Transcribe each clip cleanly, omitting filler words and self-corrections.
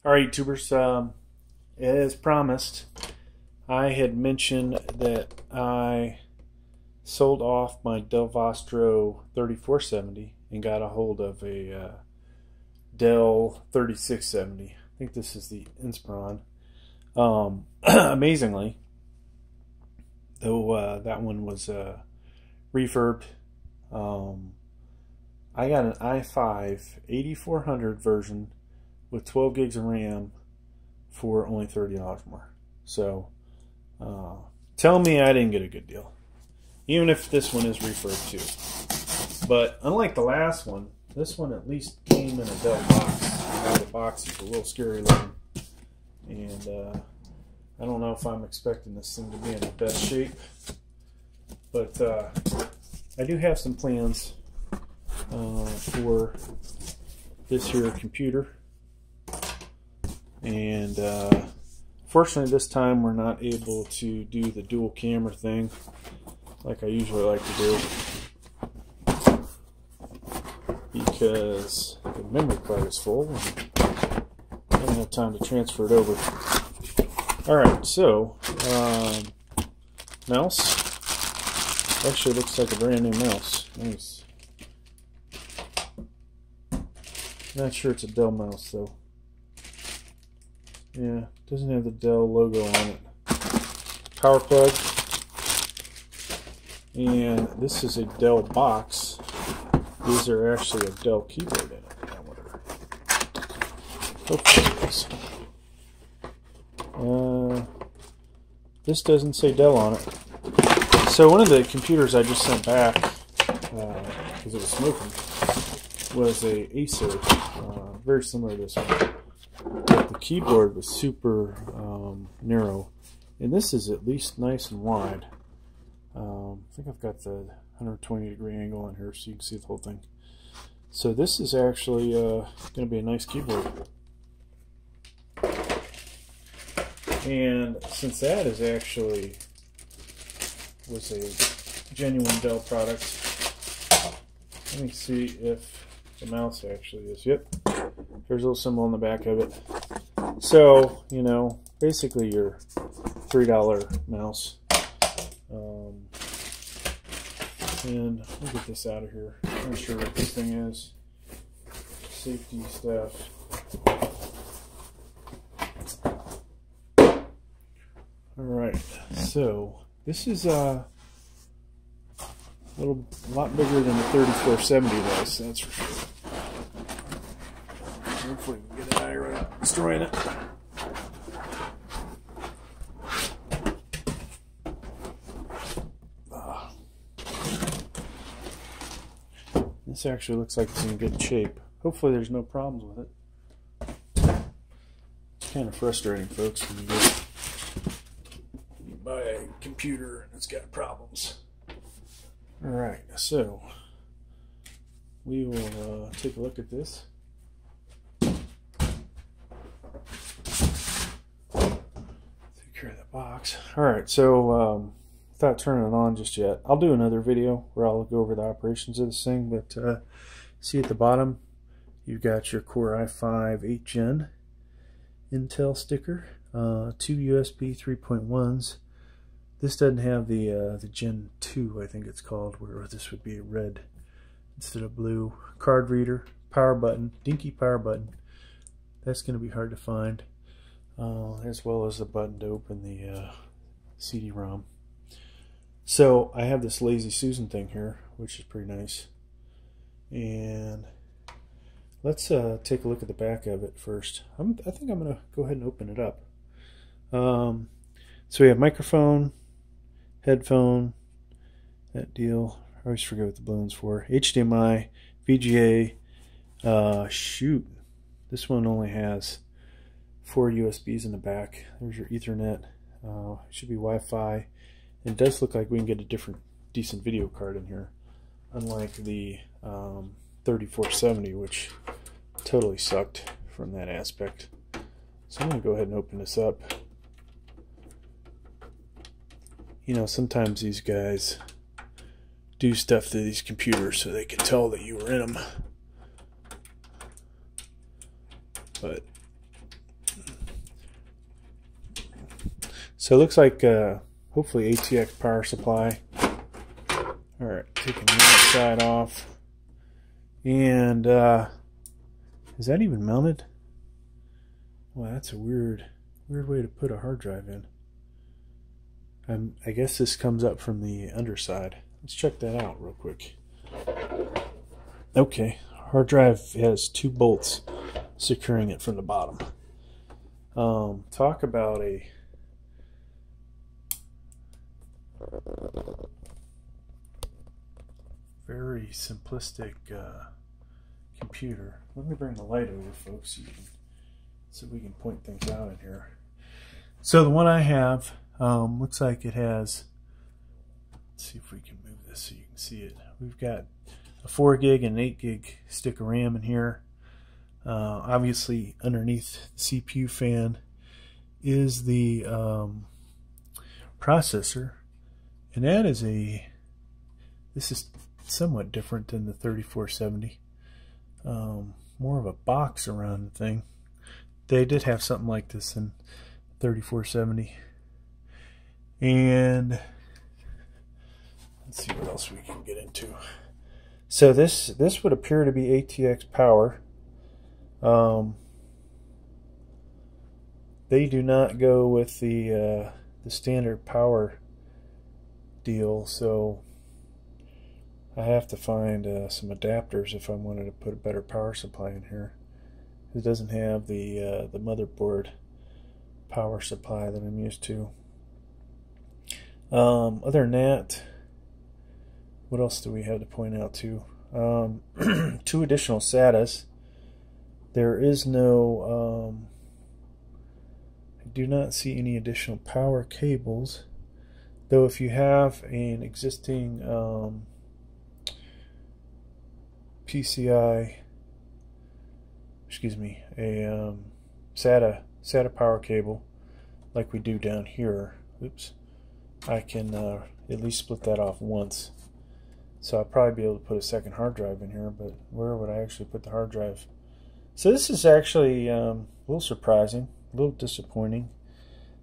All right, YouTubers, as promised, I had mentioned that I sold off my Dell Vostro 3470 and got a hold of a Dell 3670. I think this is the Inspiron. Amazingly, though that one was refurbed, I got an i5 8400 version with 12 gigs of RAM for only $30 more. So tell me I didn't get a good deal, even if this one is refurbed too. But unlike the last one, this one at least came in a Dell box. Now the box is a little scary looking, and I don't know if I'm expecting this thing to be in the best shape, but I do have some plans for this here computer. And fortunately this time we're not able to do the dual camera thing like I usually like to do, because the memory card is full and I don't have time to transfer it over. Alright, so mouse. Actually looks like a brand new mouse. Nice. Not sure it's a Dell mouse though. Yeah, doesn't have the Dell logo on it. Power plug. And this is a Dell box. These are actually a Dell keyboard in it. I wonder. Hopefully it is. This doesn't say Dell on it. So one of the computers I just sent back, because it was smoking, was a Acer, very similar to this one. But the keyboard was super narrow, and this is at least nice and wide. I think I've got the 120-degree angle on here so you can see the whole thing. So this is actually going to be a nice keyboard. And since that is actually was a genuine Dell product, let me see if the mouse actually is. Yep, there's a little symbol on the back of it. So, you know, basically your $3 mouse. And we'll get this out of here. I'm not sure what this thing is. Safety stuff. Alright, so this is a lot bigger than the 3470 was, that's for sure. Hopefully we can get an eye right out destroying it. This actually looks like it's in good shape. Hopefully there's no problems with it. It's kind of frustrating, folks, when you buy a computer and it's got problems. Alright, so we will take a look at this. Take care of the box. Alright, so without turning it on just yet, I'll do another video where I'll go over the operations of this thing, but see at the bottom you've got your Core i5 8 Gen Intel sticker, 2 USB 3.1s. This doesn't have the Gen 2, I think it's called, where this would be red instead of blue. Card reader, power button, dinky power button. That's going to be hard to find, as well as the button to open the CD-ROM. So I have this Lazy Susan thing here, which is pretty nice. And let's take a look at the back of it first. I think I'm going to go ahead and open it up. So we have microphone, headphone, that deal. I always forget what the blue one's for. HDMI, VGA. Shoot, this one only has 4 USBs in the back. There's your Ethernet. Should be Wi-Fi. It does look like we can get a decent video card in here, unlike the 3470, which totally sucked from that aspect. So I'm going to go ahead and open this up. You know, sometimes these guys do stuff to these computers so they can tell that you were in them. But So it looks like hopefully ATX power supply. All right, taking the outside off. And is that even mounted? Well, that's a weird way to put a hard drive in. I guess this comes up from the underside. Let's check that out real quick. Okay, hard drive has 2 bolts securing it from the bottom. Talk about a very simplistic computer. Let me bring the light over, folks, so we can point things out in here. So the one I have looks like it has, let's see if we can move this so you can see it. We've got a 4 gig and an 8 gig stick of RAM in here. Obviously underneath the CPU fan is the processor, and that is this is somewhat different than the 3470. More of a box around the thing. They did have something like this in 3470. And let's see what else we can get into. So this would appear to be ATX power. They do not go with the standard power deal, so I have to find some adapters if I wanted to put a better power supply in here. It doesn't have the motherboard power supply that I'm used to. Other than that, what else do we have to point out too? 2 additional SATAs. There is no, I do not see any additional power cables, though if you have an existing PCI, excuse me, a SATA power cable like we do down here, oops, I can at least split that off once. So I'll probably be able to put a second hard drive in here, but where would I actually put the hard drive? So this is actually a little surprising, a little disappointing.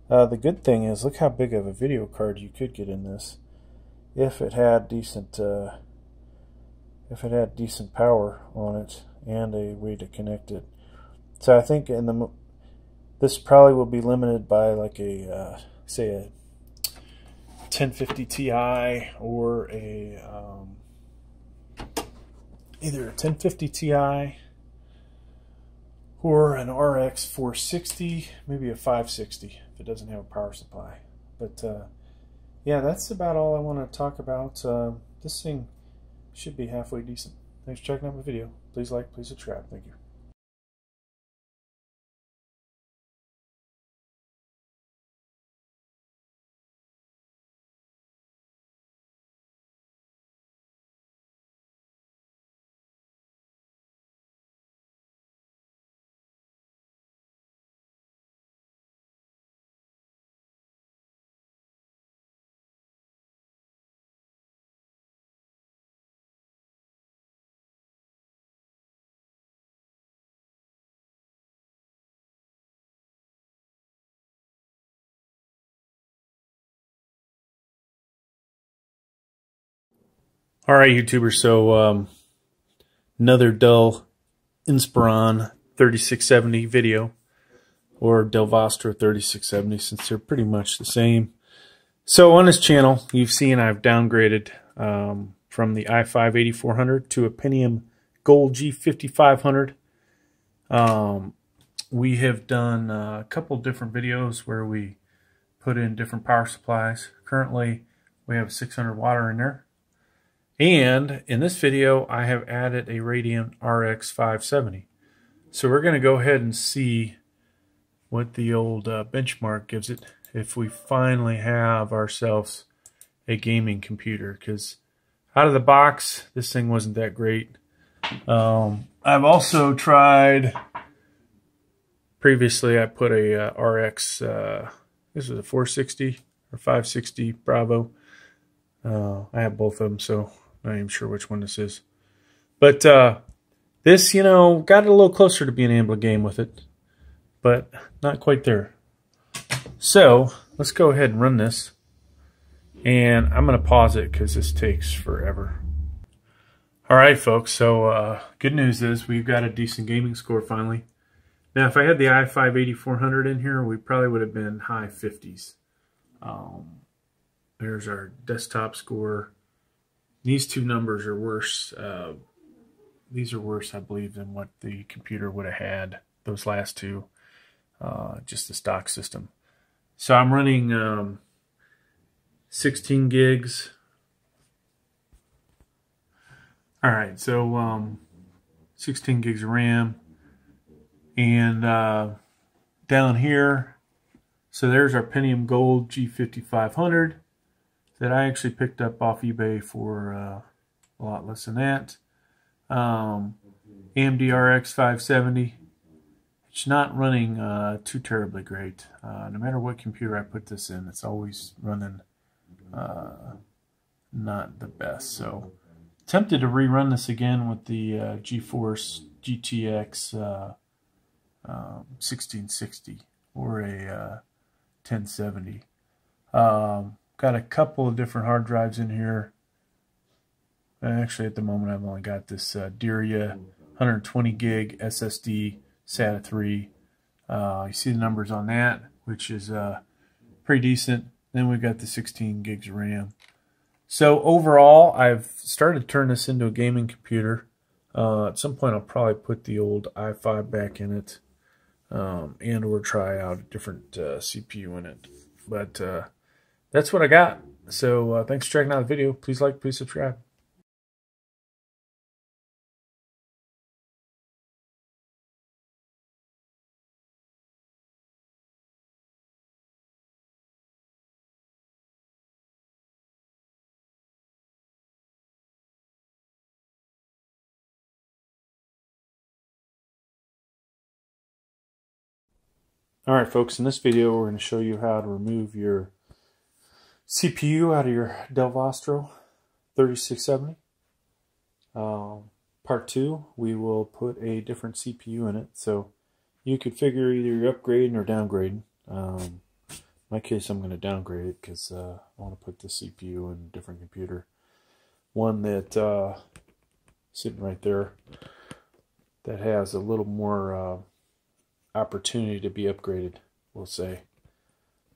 The good thing is, look how big of a video card you could get in this if it had decent power on it and a way to connect it. So I think this probably will be limited by like a say a 1050 Ti or a either a 1050 Ti or an RX 460, maybe a 560 if it doesn't have a power supply. But yeah, that's about all I want to talk about. This thing should be halfway decent. Thanks for checking out my video. Please like, please subscribe. Thank you. All right, YouTubers, so another Dell Inspiron 3670 video, or Dell Vostra 3670, since they're pretty much the same. So on this channel, you've seen I've downgraded from the i5-8400 to a Pentium Gold G5500. We have done a couple different videos where we put in different power supplies. Currently, we have a 600 watt in there. And in this video, I have added a Radeon RX 570. So we're going to go ahead and see what the old benchmark gives it if we finally have ourselves a gaming computer. Because out of the box, this thing wasn't that great. I've also tried, previously I put a RX, this was a 460 or 560 Bravo. I have both of them, so I'm not even sure which one this is. But this, you know, got it a little closer to being able to game with it, but not quite there. So let's go ahead and run this. And I'm going to pause it because this takes forever. Alright folks, so good news is we've got a decent gaming score finally. Now if I had the i5-8400 in here, we probably would have been high 50s. There's our desktop score. These two numbers are worse. These are worse, I believe, than what the computer would have had. Those last two, just the stock system. So I'm running 16 gigs. Alright, so 16 gigs of RAM. And down here, so there's our Pentium Gold G5500 that I actually picked up off eBay for a lot less than that. AMD RX 570. It's not running too terribly great. No matter what computer I put this in, it's always running not the best. So tempted to rerun this again with the GeForce GTX 1660 or a 1070. Got a couple of different hard drives in here. Actually, at the moment, I've only got this Diria 120 gig SSD SATA 3. You see the numbers on that, which is pretty decent. Then we've got the 16 gigs of RAM. So overall, I've started to turn this into a gaming computer. At some point, I'll probably put the old i5 back in it, and or try out a different CPU in it. But that's what I got. So thanks for checking out the video. Please like, please subscribe. Alright folks, in this video we're going to show you how to remove your CPU out of your Dell Vostro 3670. Part 2, we will put a different CPU in it, so you could figure either you're upgrading or downgrading. In my case I'm going to downgrade it because I want to put the CPU in a different computer. One that, sitting right there, that has a little more opportunity to be upgraded, we'll say.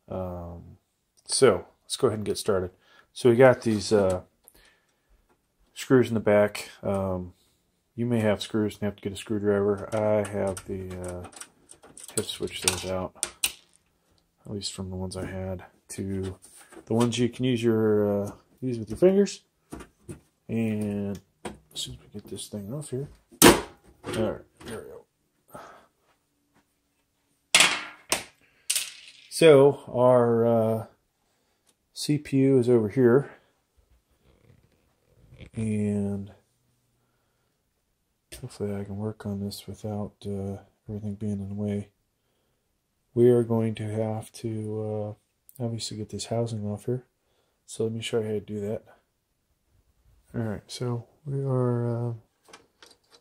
So let's go ahead and get started. So we got these screws in the back. You may have screws and have to get a screwdriver. I have the have switched those out, at least from the ones I had, to the ones you can use your use with your fingers. And as soon as we get this thing off here, all right, there we go. So our CPU is over here, and hopefully I can work on this without everything being in the way. We are going to have to obviously get this housing off here, so let me show you how to do that. Alright, so we are,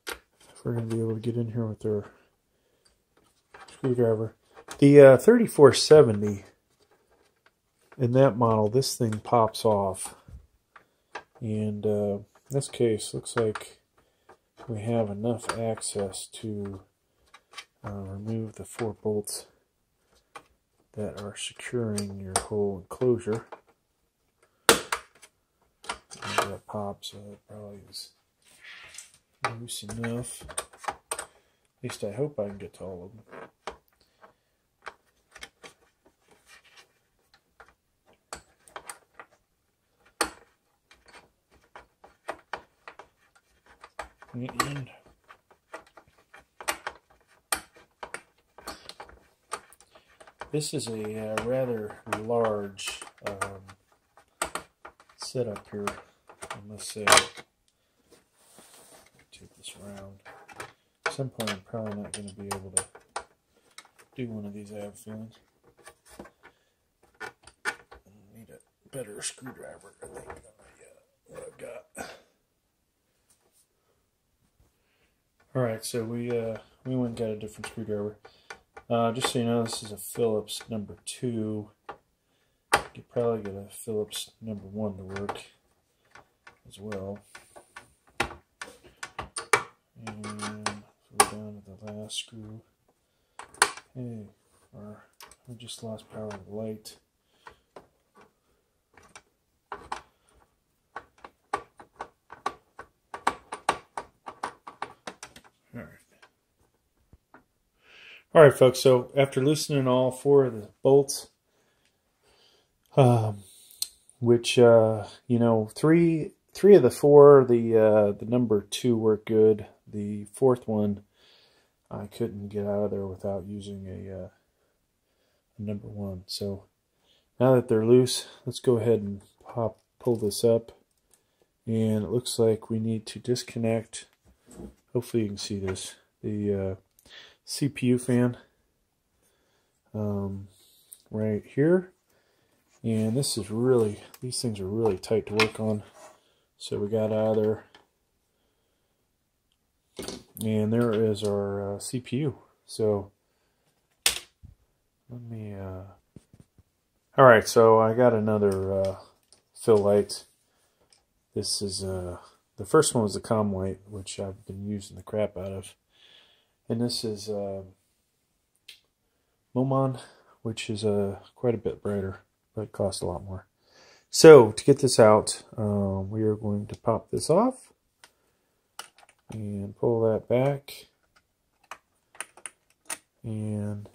if we're going to be able to get in here with our screwdriver. The 3470, in that model, this thing pops off, and in this case, looks like we have enough access to remove the 4 bolts that are securing your whole enclosure. And that pops, so it probably is loose enough. At least I hope I can get to all of them. And this is a rather large setup here, I must say. Take this around. At some point I'm probably not going to be able to do one of these, I have a feeling. I need a better screwdriver, I think, than what I've got. Alright, so we went and got a different screwdriver. Just so you know, this is a Phillips number 2. You probably get a Phillips #1 to work as well. And we're down to the last screw. Hey, we just lost power of the light. All right, folks, so after loosening all 4 of the bolts, which, you know, three of the 4, the #2 worked good. The 4th one, I couldn't get out of there without using a #1. So now that they're loose, let's go ahead and pull this up. And it looks like we need to disconnect, hopefully you can see this, the CPU fan right here. And this is really, these things are really tight to work on. So we got out of there. And there is our CPU. So let me, all right, so I got another fill light. This is, the first one was the ComLite, which I've been using the crap out of. And this is Momon, which is quite a bit brighter, but costs a lot more. So to get this out, we are going to pop this off and pull that back, and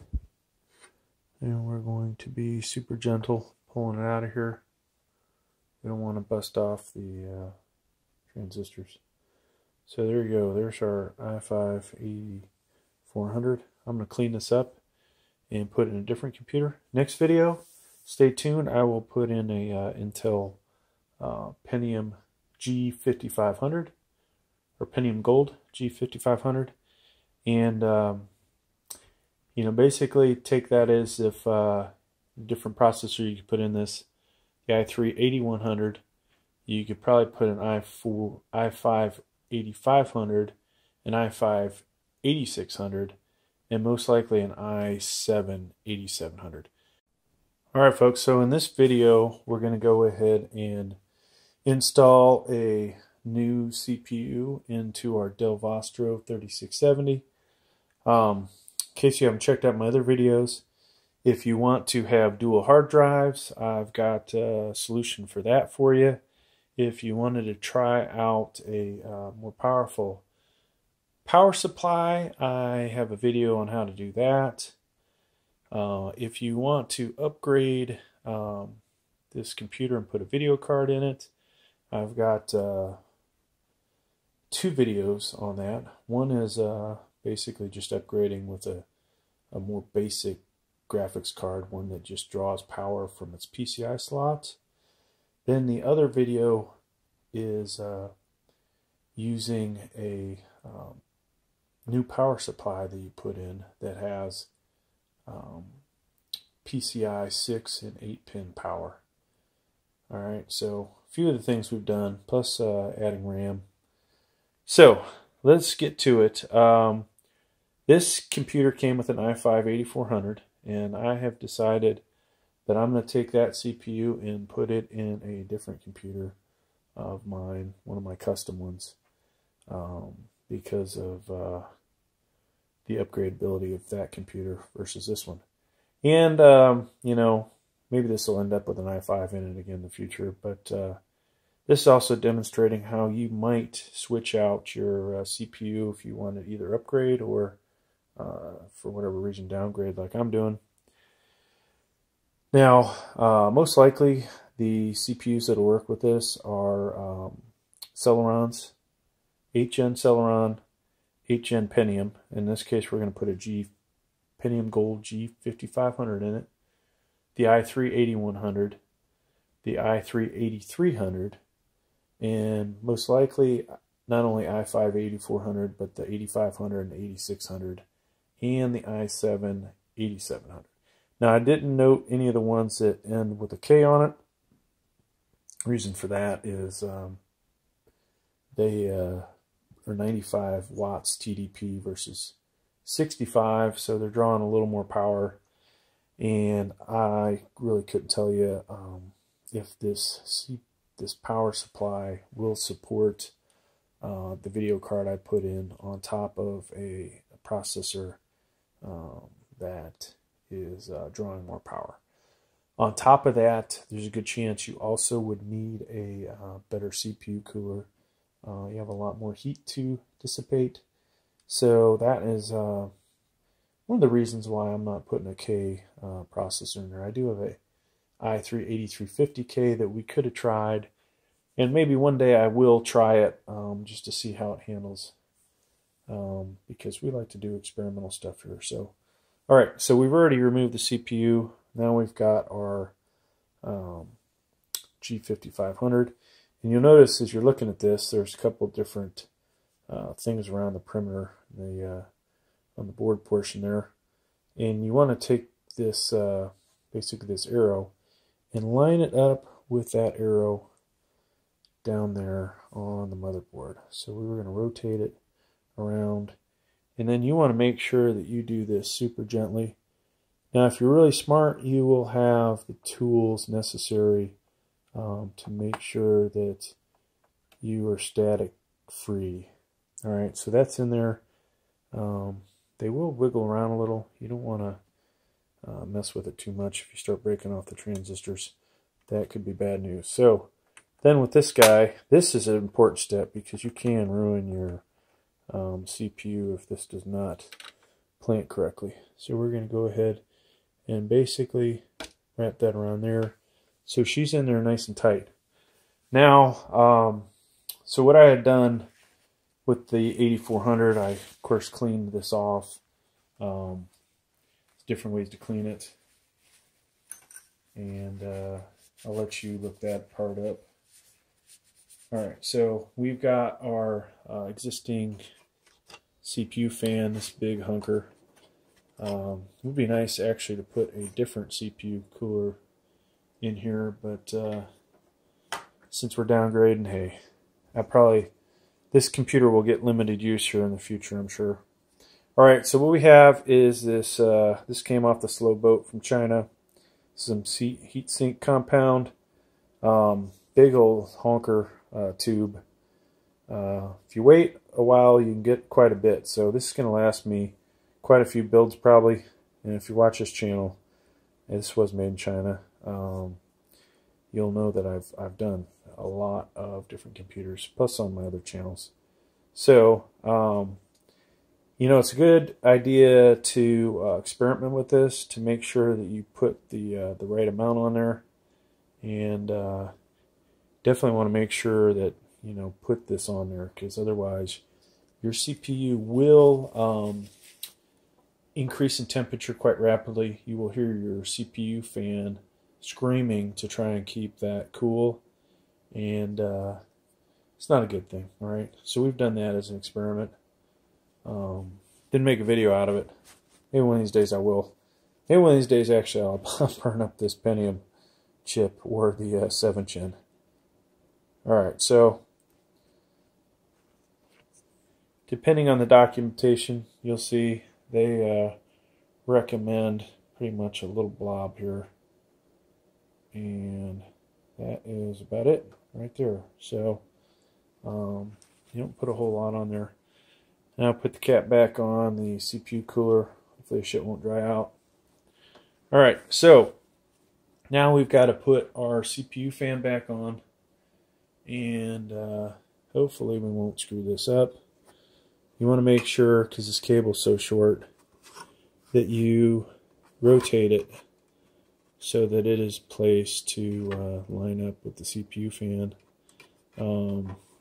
we're going to be super gentle pulling it out of here. We don't want to bust off the transistors. So there you go. There's our i5 8400. I'm going to clean this up and put it in a different computer. Next video, stay tuned. I will put in a Intel Pentium G5500 or Pentium Gold G5500, and you know, basically take that as if different processor you could put in this. The i3 8100. You could probably put an i5 8500, an i5 8600, and most likely an i7 8700. Alright folks, so in this video we're going to go ahead and install a new CPU into our Dell Vostro 3670. In case you haven't checked out my other videos, if you want to have dual hard drives, I've got a solution for that for you. If you wanted to try out a more powerful power supply, I have a video on how to do that. If you want to upgrade this computer and put a video card in it, I've got 2 videos on that. One is basically just upgrading with a more basic graphics card, one that just draws power from its PCI slot. Then the other video is using a new power supply that you put in that has PCI 6 and 8 pin power. Alright, so a few of the things we've done, plus adding RAM. So let's get to it. This computer came with an i5 8400, and I have decided that I'm going to take that CPU and put it in a different computer of mine, one of my custom ones, because of the upgradability of that computer versus this one. And, you know, maybe this will end up with an i5 in it again in the future, but this is also demonstrating how you might switch out your CPU if you want to either upgrade or, for whatever reason, downgrade like I'm doing. Now, most likely the CPUs that will work with this are Celerons, 8-gen Celeron, 8-gen Pentium. In this case, we're going to put a Pentium Gold G5500 in it, the i3 8100, the i3 8300, and most likely not only i5 8400, but the 8500 and 8600, and the i7 8700. Now, I didn't note any of the ones that end with a K on it. Reason for that is they are 95 watts TDP versus 65, so they're drawing a little more power. and I really couldn't tell you if this power supply will support the video card I put in on top of a processor that is drawing more power. On top of that, there's a good chance you also would need a better CPU cooler. You have a lot more heat to dissipate. So that is one of the reasons why I'm not putting a K processor in there. I do have a i3-8350K that we could have tried, and maybe one day I will try it just to see how it handles, because we like to do experimental stuff here. So, all right, so we've already removed the CPU. Now we've got our G5500, and you'll notice as you're looking at this, there's a couple different things around the perimeter, on the board portion there, and you want to take this basically this arrow and line it up with that arrow down there on the motherboard. So we were going to rotate it around, and then you want to make sure that you do this super gently. Now, if you're really smart, you will have the tools necessary to make sure that you are static free. All right, so that's in there. They will wiggle around a little. You don't want to mess with it too much. If you start breaking off the transistors, that could be bad news. So then with this guy, this is an important step because you can ruin your CPU if this does not plant correctly. So we're going to go ahead and basically wrap that around there. So she's in there nice and tight. Now, so what I had done with the 8400, I of course cleaned this off. Different ways to clean it, and I'll let you look that part up. Alright, so we've got our existing CPU fan, this big hunker. It would be nice actually to put a different CPU cooler in here, but since we're downgrading, hey, this computer will get limited use here in the future, I'm sure. Alright, so what we have is this, this came off the Slow Boat from China. Some heat sink compound, big old honker tube. If you wait a while, you can get quite a bit. So this is going to last me quite a few builds probably. And if you watch this channel, this was made in China. You'll know that I've done a lot of different computers, plus on my other channels. So, you know, it's a good idea to experiment with this to make sure that you put the right amount on there, and definitely want to make sure that you know put this on there, because otherwise your CPU will increase in temperature quite rapidly. You will hear your CPU fan screaming to try and keep that cool, and it's not a good thing. All right, so we've done that as an experiment. Didn't make a video out of it. Maybe one of these days I will. Maybe one of these days actually I'll burn up this Pentium chip or the 7th Gen. Alright, so depending on the documentation, you'll see they recommend pretty much a little blob here. And that is about it right there. So you don't put a whole lot on there. Now put the cap back on the CPU cooler. Hopefully the shit won't dry out. Alright, so now we've got to put our CPU fan back on, and hopefully we won't screw this up. You want to make sure, because this cable's so short, that you rotate it so that it is placed to line up with the CPU fan.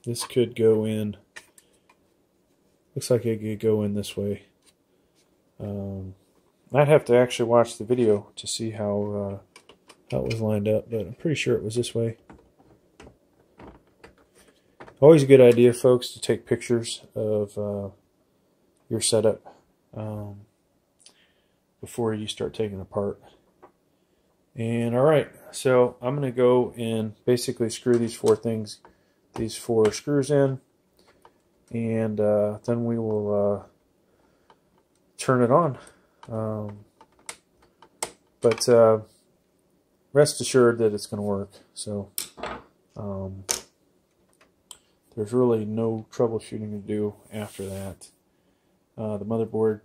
This could go in. Looks like it could go in this way. I'd have to actually watch the video to see how it was lined up, but I'm pretty sure it was this way. Always a good idea, folks, to take pictures of your setup before you start taking it apart. And alright, so I'm going to go and basically screw these four screws in, and then we will turn it on. But rest assured that it's going to work. So there's really no troubleshooting to do after that. The motherboard,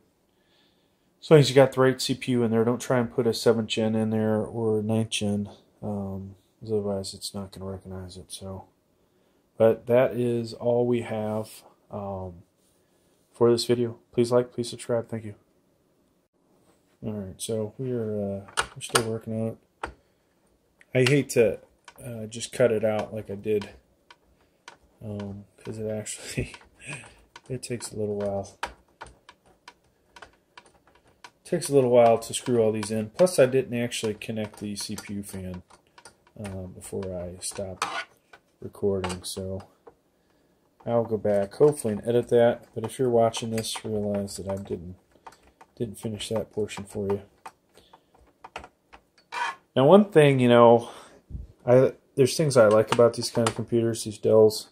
as long as you got the right CPU in there, don't try and put a 7th gen in there or a 9th gen, otherwise it's not going to recognize it. So, but that is all we have for this video. Please like, please subscribe. Thank you. Alright, so we're still working on it. I hate to just cut it out like I did, because it actually it takes a little while. It takes a little while to screw all these in. Plus, I didn't actually connect the CPU fan before I stopped recording, so I'll go back hopefully and edit that. But if you're watching this, realize that I didn't finish that portion for you. Now, one thing, you know, there's things I like about these kind of computers, these Dells.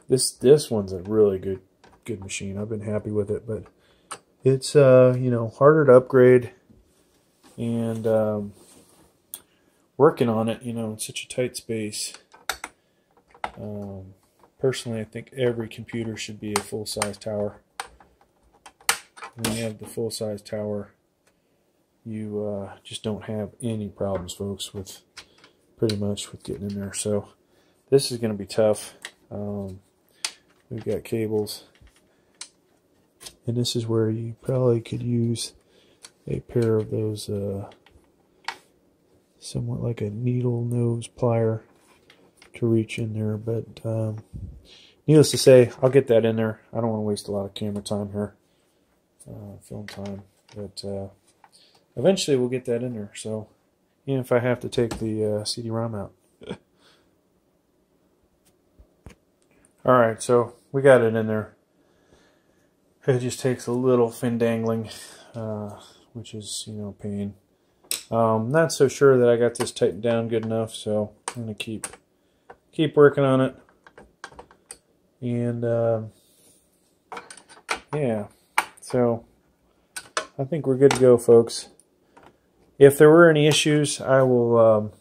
This one's a really good machine. I've been happy with it, but it's you know, harder to upgrade, and working on it, you know, in such a tight space. Personally, I think every computer should be a full-size tower. When you have the full-size tower, you just don't have any problems, folks, with pretty much with getting in there. So this is going to be tough. We've got cables, and this is where you probably could use a pair of those somewhat like a needle nose plier to reach in there. But needless to say, I'll get that in there. I don't want to waste a lot of camera time here, film time, but eventually we'll get that in there. So even if I have to take the CD-ROM out. Alright, so we got it in there. It just takes a little fin-dangling, which is, you know, pain. Not so sure that I got this tightened down good enough, so I'm going to keep working on it. And yeah, so I think we're good to go, folks. If there were any issues, I will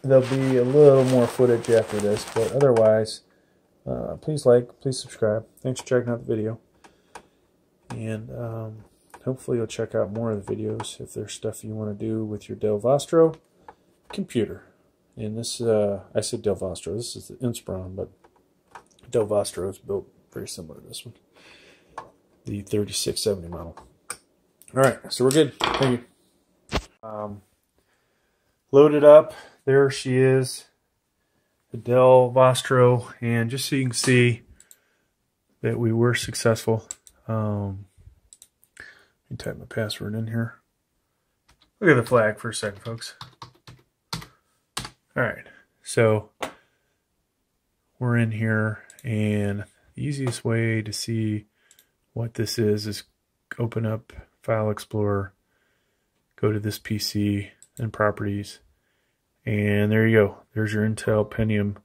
there'll be a little more footage after this, but otherwise, please like, please subscribe. Thanks for checking out the video, and hopefully you'll check out more of the videos if there's stuff you want to do with your Dell Vostro computer. And this, I said Dell Vostro, this is the Inspiron, but Dell Vostro is built very similar to this one, the 3670 model. Alright, so we're good. Thank you. Loaded up. There she is, the Dell Vostro, and just so you can see that we were successful. Let me type my password in here. Look at the flag for a second, folks. Alright, so we're in here, and the easiest way to see what this is open up File Explorer, go to this PC and Properties, and there you go. There's your Intel Pentium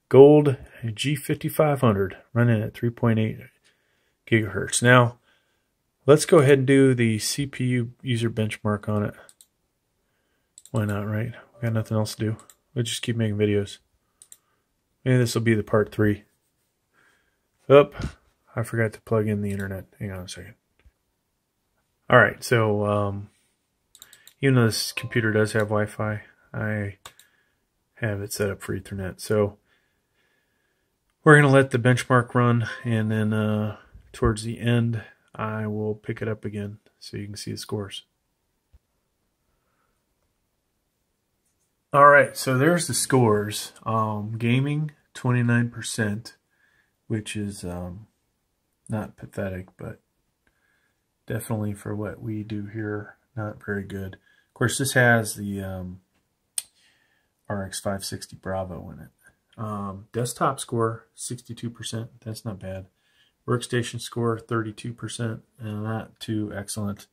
Gold G5500 running at 3.8 gigahertz. Now, let's go ahead and do the CPU user benchmark on it. Why not, right? We got nothing else to do. We'll just keep making videos. Maybe this will be the part 3. Oop, I forgot to plug in the internet. Hang on a second. Alright, so even though this computer does have Wi-Fi, I have it set up for Ethernet. So we're going to let the benchmark run, and then towards the end I will pick it up again so you can see the scores. Alright, so there's the scores. Gaming, 29%, which is not pathetic, but definitely for what we do here, not very good. Of course, this has the RX 560 Bravo in it. Desktop score, 62%. That's not bad. Workstation score, 32%, and not too excellent.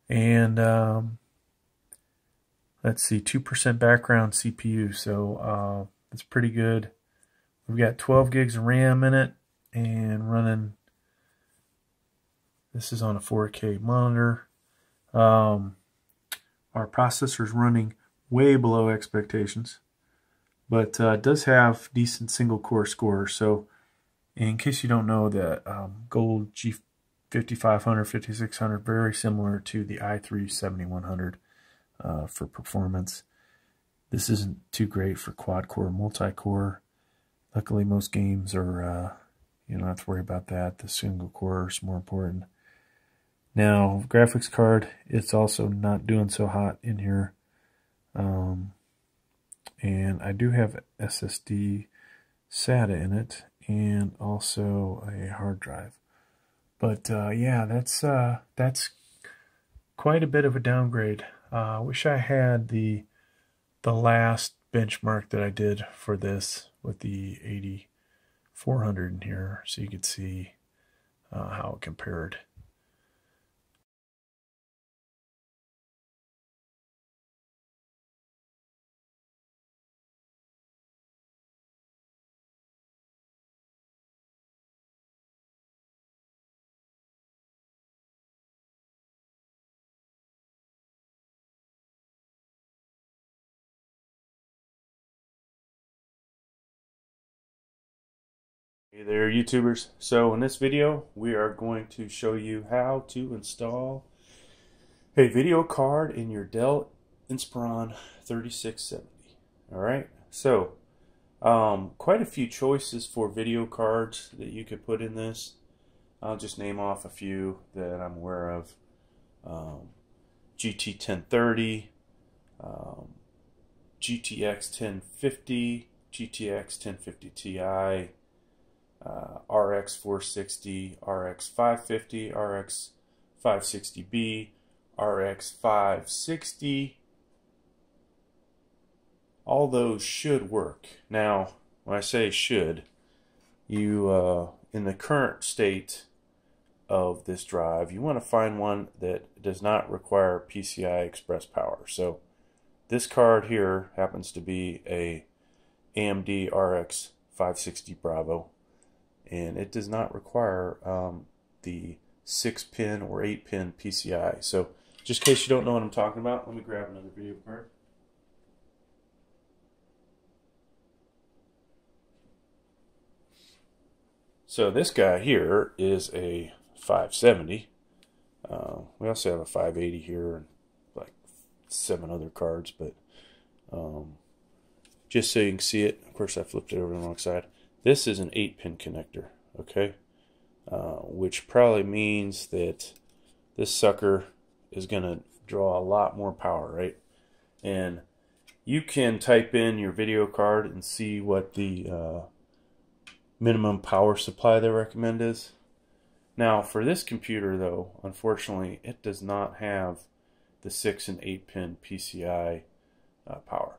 And let's see, 2% background CPU, so that's pretty good. We've got 12 gigs of RAM in it, and running, this is on a 4K monitor. Our processor's running way below expectations, but it does have decent single core score. So in case you don't know, that Gold G5500, 5600, very similar to the i3 7100 for performance. This isn't too great for quad-core, multi-core. Luckily, most games are, you don't have to worry about that. The single core is more important. Now, graphics card, it's also not doing so hot in here. And I do have SSD SATA in it, and also a hard drive. But yeah, that's quite a bit of a downgrade. I wish I had the last benchmark that I did for this with the 8400 in here, so you could see how it compared. Hey there, YouTubers. So in this video we are going to show you how to install a video card in your Dell Inspiron 3670. Alright, so quite a few choices for video cards that you could put in this. I'll just name off a few that I'm aware of. GT 1030, GTX 1050, GTX 1050 Ti, RX 460, RX 550, RX 560B, RX 560. All those should work. Now, when I say should, you in the current state of this drive, you want to find one that does not require PCI Express power. So this card here happens to be a AMD RX 560 Bravo, and it does not require the 6-pin or 8-pin PCI. So just in case you don't know what I'm talking about, let me grab another video card. So this guy here is a 570. We also have a 580 here and like 7 other cards, but just so you can see it, of course I flipped it over to the wrong side. This is an 8-pin connector, okay? Which probably means that this sucker is going to draw a lot more power, right? And you can type in your video card and see what the minimum power supply they recommend is. Now, for this computer, though, unfortunately, it does not have the 6 and 8-pin PCI power.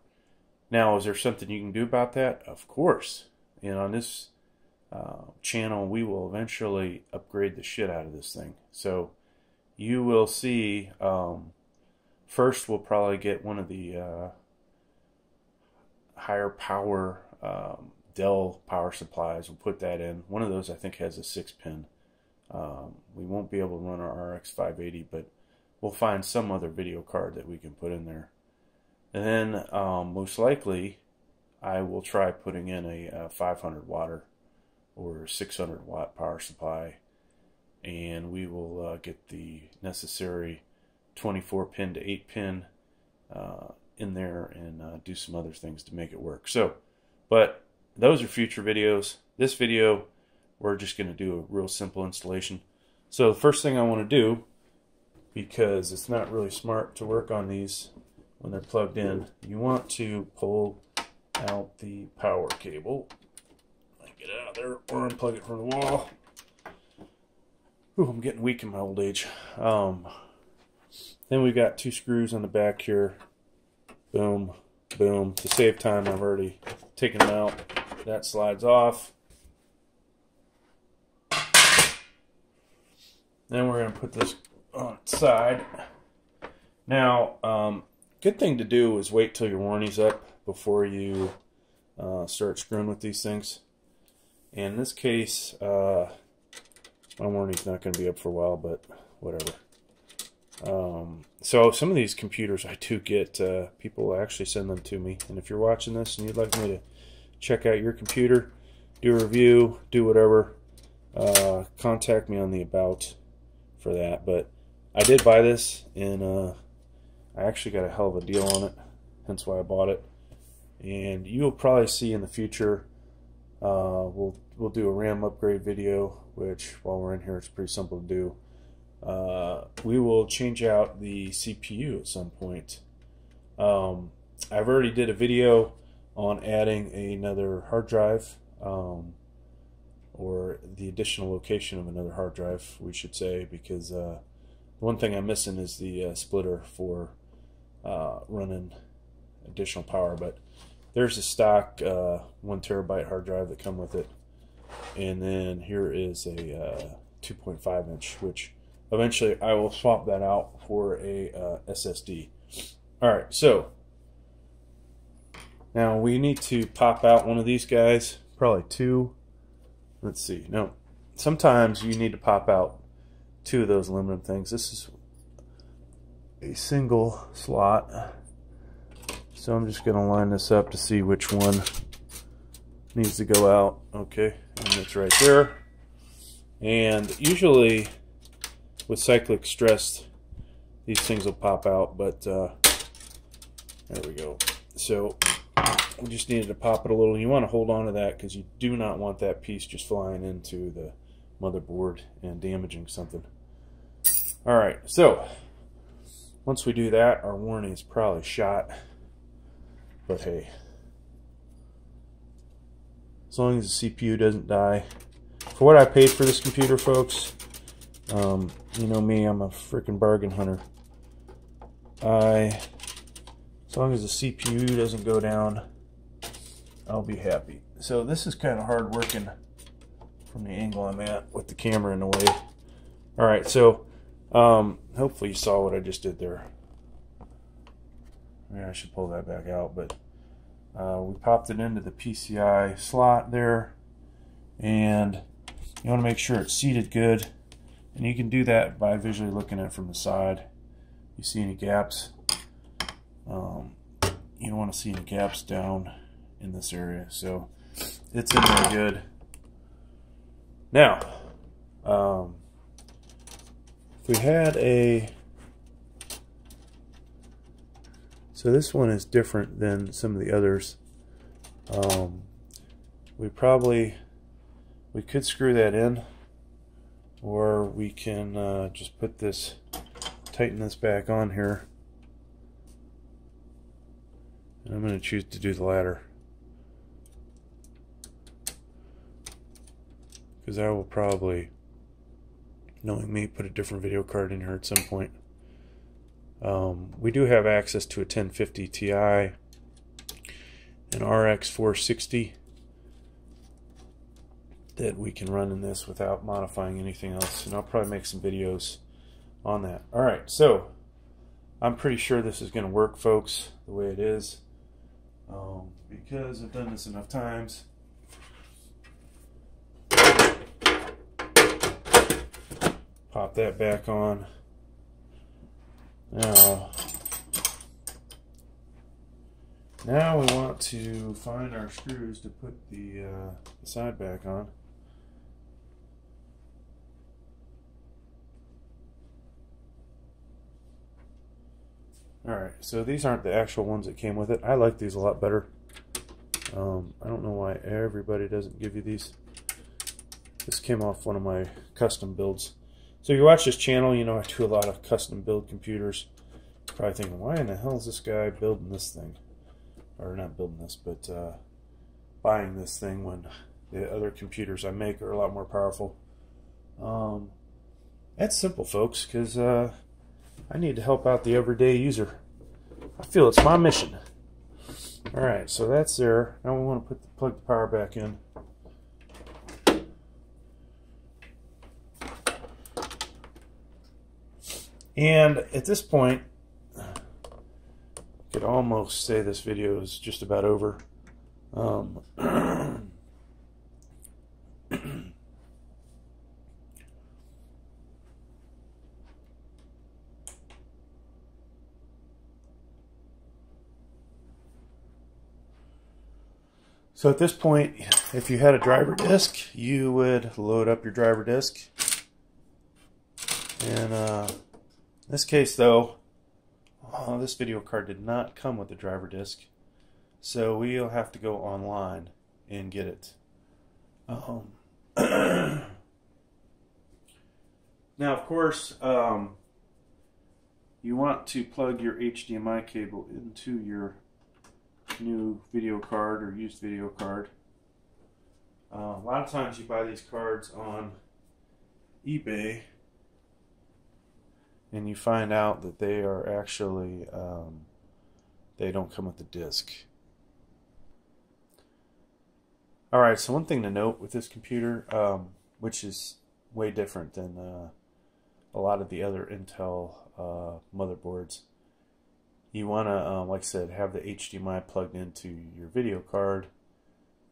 Now, is there something you can do about that? Of course. And on this channel, we will eventually upgrade the shit out of this thing. So you will see, first we'll probably get one of the higher power Dell power supplies. We'll put that in. One of those I think has a 6-pin. We won't be able to run our RX 580, but we'll find some other video card that we can put in there. And then most likely I will try putting in a 500 watt or 600 watt power supply, and we will get the necessary 24-pin to 8-pin in there and do some other things to make it work. So, but those are future videos. This video, we're just going to do a real simple installation. So the first thing I want to do, because it's not really smart to work on these when they're plugged in, you want to pull out the power cable. Get it out of there or unplug it from the wall. Ooh, I'm getting weak in my old age. Then we've got 2 screws on the back here. Boom, boom. To save time, I've already taken them out. That slides off. Then we're going to put this on its side. Now, good thing to do is wait till your warranty's up before you start screwing with these things. In this case, my warranty's not going to be up for a while, but whatever. So some of these computers I do get, people actually send them to me. And if you're watching this and you'd like me to check out your computer, do a review, do whatever, contact me on the about for that. But I did buy this, and I actually got a hell of a deal on it, hence why I bought it. And you'll probably see in the future, we'll do a RAM upgrade video, which while we're in here it's pretty simple to do. We will change out the CPU at some point. I've already did a video on adding another hard drive, or the additional location of another hard drive, we should say, because one thing I'm missing is the splitter for running additional power. But there's a stock 1 terabyte hard drive that come with it, and then here is a 2.5 inch, which eventually I will swap that out for a SSD. Alright, so now we need to pop out one of these guys, probably two. Let's see. No, sometimes you need to pop out two of those aluminum things. This is a single slot, so I'm just going to line this up to see which one needs to go out. Okay, and it's right there. And usually with cyclic stress, these things will pop out, but there we go. So we just needed to pop it a little. You want to hold on to that because you do not want that piece just flying into the motherboard and damaging something. Alright, so once we do that, our warning is probably shot, but hey, as long as the CPU doesn't die. For what I paid for this computer, folks, you know me, I'm a freaking bargain hunter. As long as the CPU doesn't go down, I'll be happy. So this is kind of hard working from the angle I'm at with the camera in the way. Alright, so hopefully you saw what I just did there. Yeah, I should pull that back out, but we popped it into the PCI slot there, and you want to make sure it's seated good, and you can do that by visually looking at it from the side. You see any gaps? You don't want to see any gaps down in this area, so it's in there good. Now, if we had a, so this one is different than some of the others. We could screw that in, or we can just put this, tighten this back on here. And I'm going to choose to do the latter, because I will probably, knowing me, put a different video card in here at some point. We do have access to a 1050 Ti, an RX 460 that we can run in this without modifying anything else, and I'll probably make some videos on that. Alright, so I'm pretty sure this is going to work, folks, the way it is, because I've done this enough times. Pop that back on. Now we want to find our screws to put the side back on. Alright, so these aren't the actual ones that came with it. I like these a lot better. I don't know why everybody doesn't give you these. This came off one of my custom builds. So if you watch this channel, you know I do a lot of custom build computers. You're probably thinking, why in the hell is this guy building this thing? Or not building this, but buying this thing when the other computers I make are a lot more powerful. That's simple, folks, because I need to help out the everyday user. I feel it's my mission. Alright, so that's there. Now we want to plug the power back in. And at this point, I could almost say this video is just about over. So at this point, if you had a driver disc, you would load up your driver disc. And in this case though, this video card did not come with the driver disc. So we'll have to go online and get it. Now of course, you want to plug your HDMI cable into your new video card or used video card. A lot of times you buy these cards on eBay and you find out that they are actually they don't come with the disc. Alright, so one thing to note with this computer, which is way different than a lot of the other Intel motherboards, you want to, like I said, have the HDMI plugged into your video card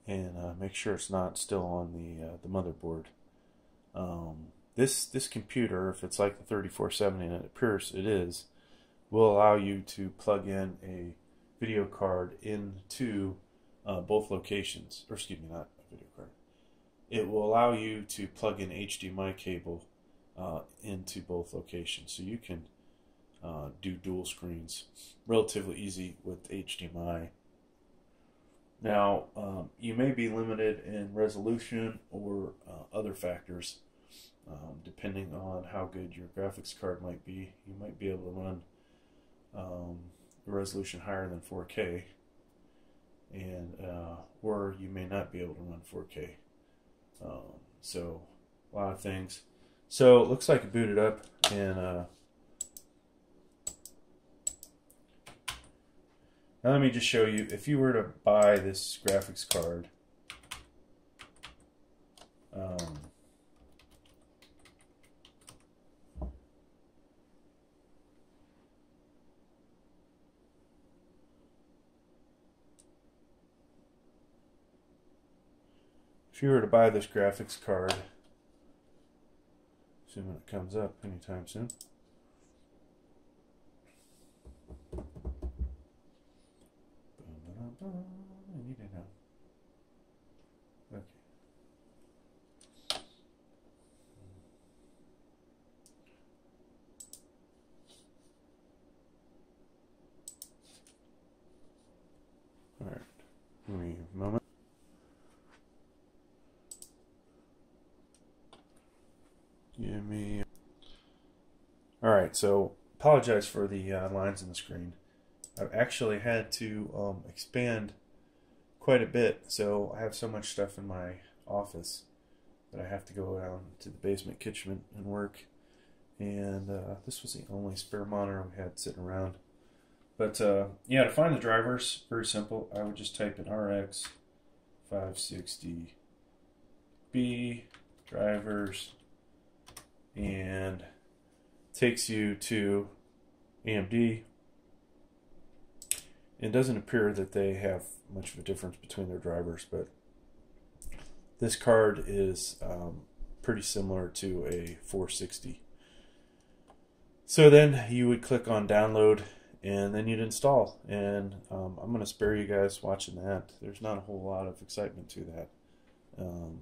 and make sure it's not still on the motherboard. This computer, if it's like the 3470, and it appears it is, will allow you to plug in a video card into both locations, or excuse me, not a video card. It will allow you to plug in HDMI cable into both locations, so you can do dual screens relatively easy with HDMI. Now, you may be limited in resolution or other factors, depending on how good your graphics card might be. You might be able to run a resolution higher than 4K, and or you may not be able to run 4K. So a lot of things. So it looks like it booted up, and now let me just show you, if you were to buy this graphics card, assuming it comes up anytime soon. I need it now. Okay. All right. Give me a moment. Give me. All right. So apologize for the lines in the screen. I've actually had to expand quite a bit, so I have so much stuff in my office that I have to go down to the basement kitchen and work, and this was the only spare monitor we had sitting around. But yeah, to find the drivers, very simple. I would just type in RX 560B drivers, and it takes you to AMD. It doesn't appear that they have much of a difference between their drivers, but this card is pretty similar to a 460. So then you would click on download, and then you'd install. And I'm going to spare you guys watching that. There's not a whole lot of excitement to that.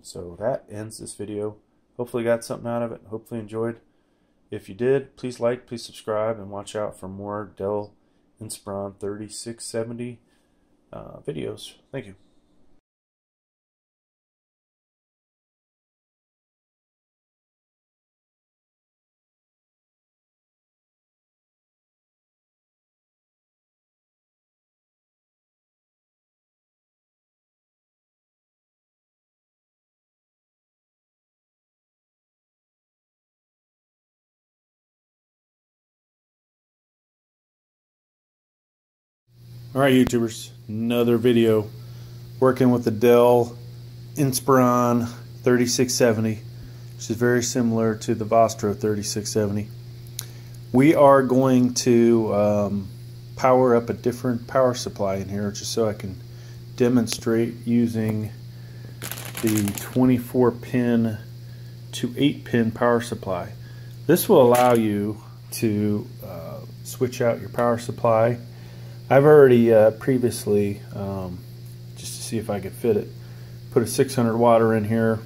So that ends this video. Hopefully you got something out of it. Hopefully you enjoyed. If you did, please like, please subscribe, and watch out for more Dell Inspiron 3670 videos. Thank you. Alright YouTubers, another video working with the Dell Inspiron 3670, which is very similar to the Vostro 3670. We are going to power up a different power supply in here, just so I can demonstrate using the 24-pin to 8-pin power supply. This will allow you to switch out your power supply. I've already previously, just to see if I could fit it. Put a 600 watt in here,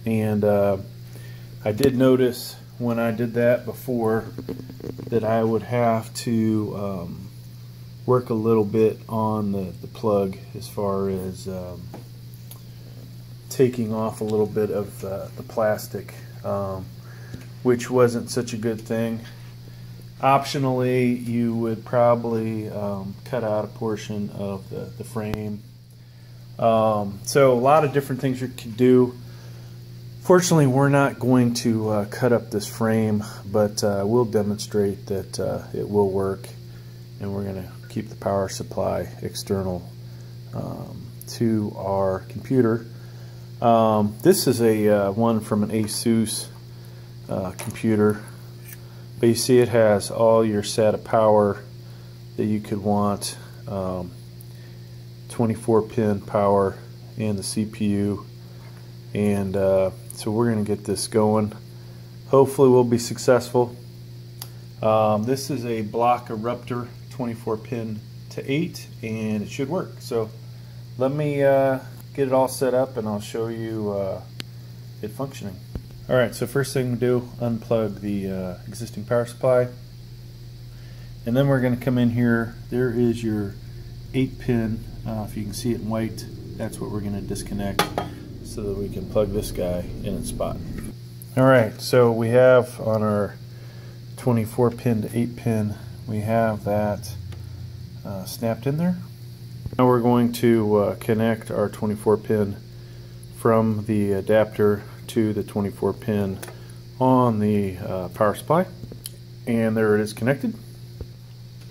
and I did notice when I did that before that I would have to work a little bit on the plug as far as taking off a little bit of the plastic, which wasn't such a good thing. Optionally, you would probably cut out a portion of the frame. So a lot of different things you can do. Fortunately, we're not going to cut up this frame, but we'll demonstrate that it will work, and we're going to keep the power supply external to our computer. This is a one from an ASUS computer, but you see it has all your SATA power that you could want, 24 pin power, and the CPU, and so we're going to get this going. Hopefully we'll be successful. This is a block Eruptor 24 pin to 8, and it should work. So let me get it all set up and I'll show you it functioning. Alright, so first thing we do, unplug the existing power supply, and then we're going to come in here. There is your 8 pin, if you can see it in white, that's what we're going to disconnect so that we can plug this guy in its spot. Alright, so we have on our 24 pin to 8 pin, we have that snapped in there. Now we're going to connect our 24 pin from the adapter to the 24 pin on the power supply, and there it is connected.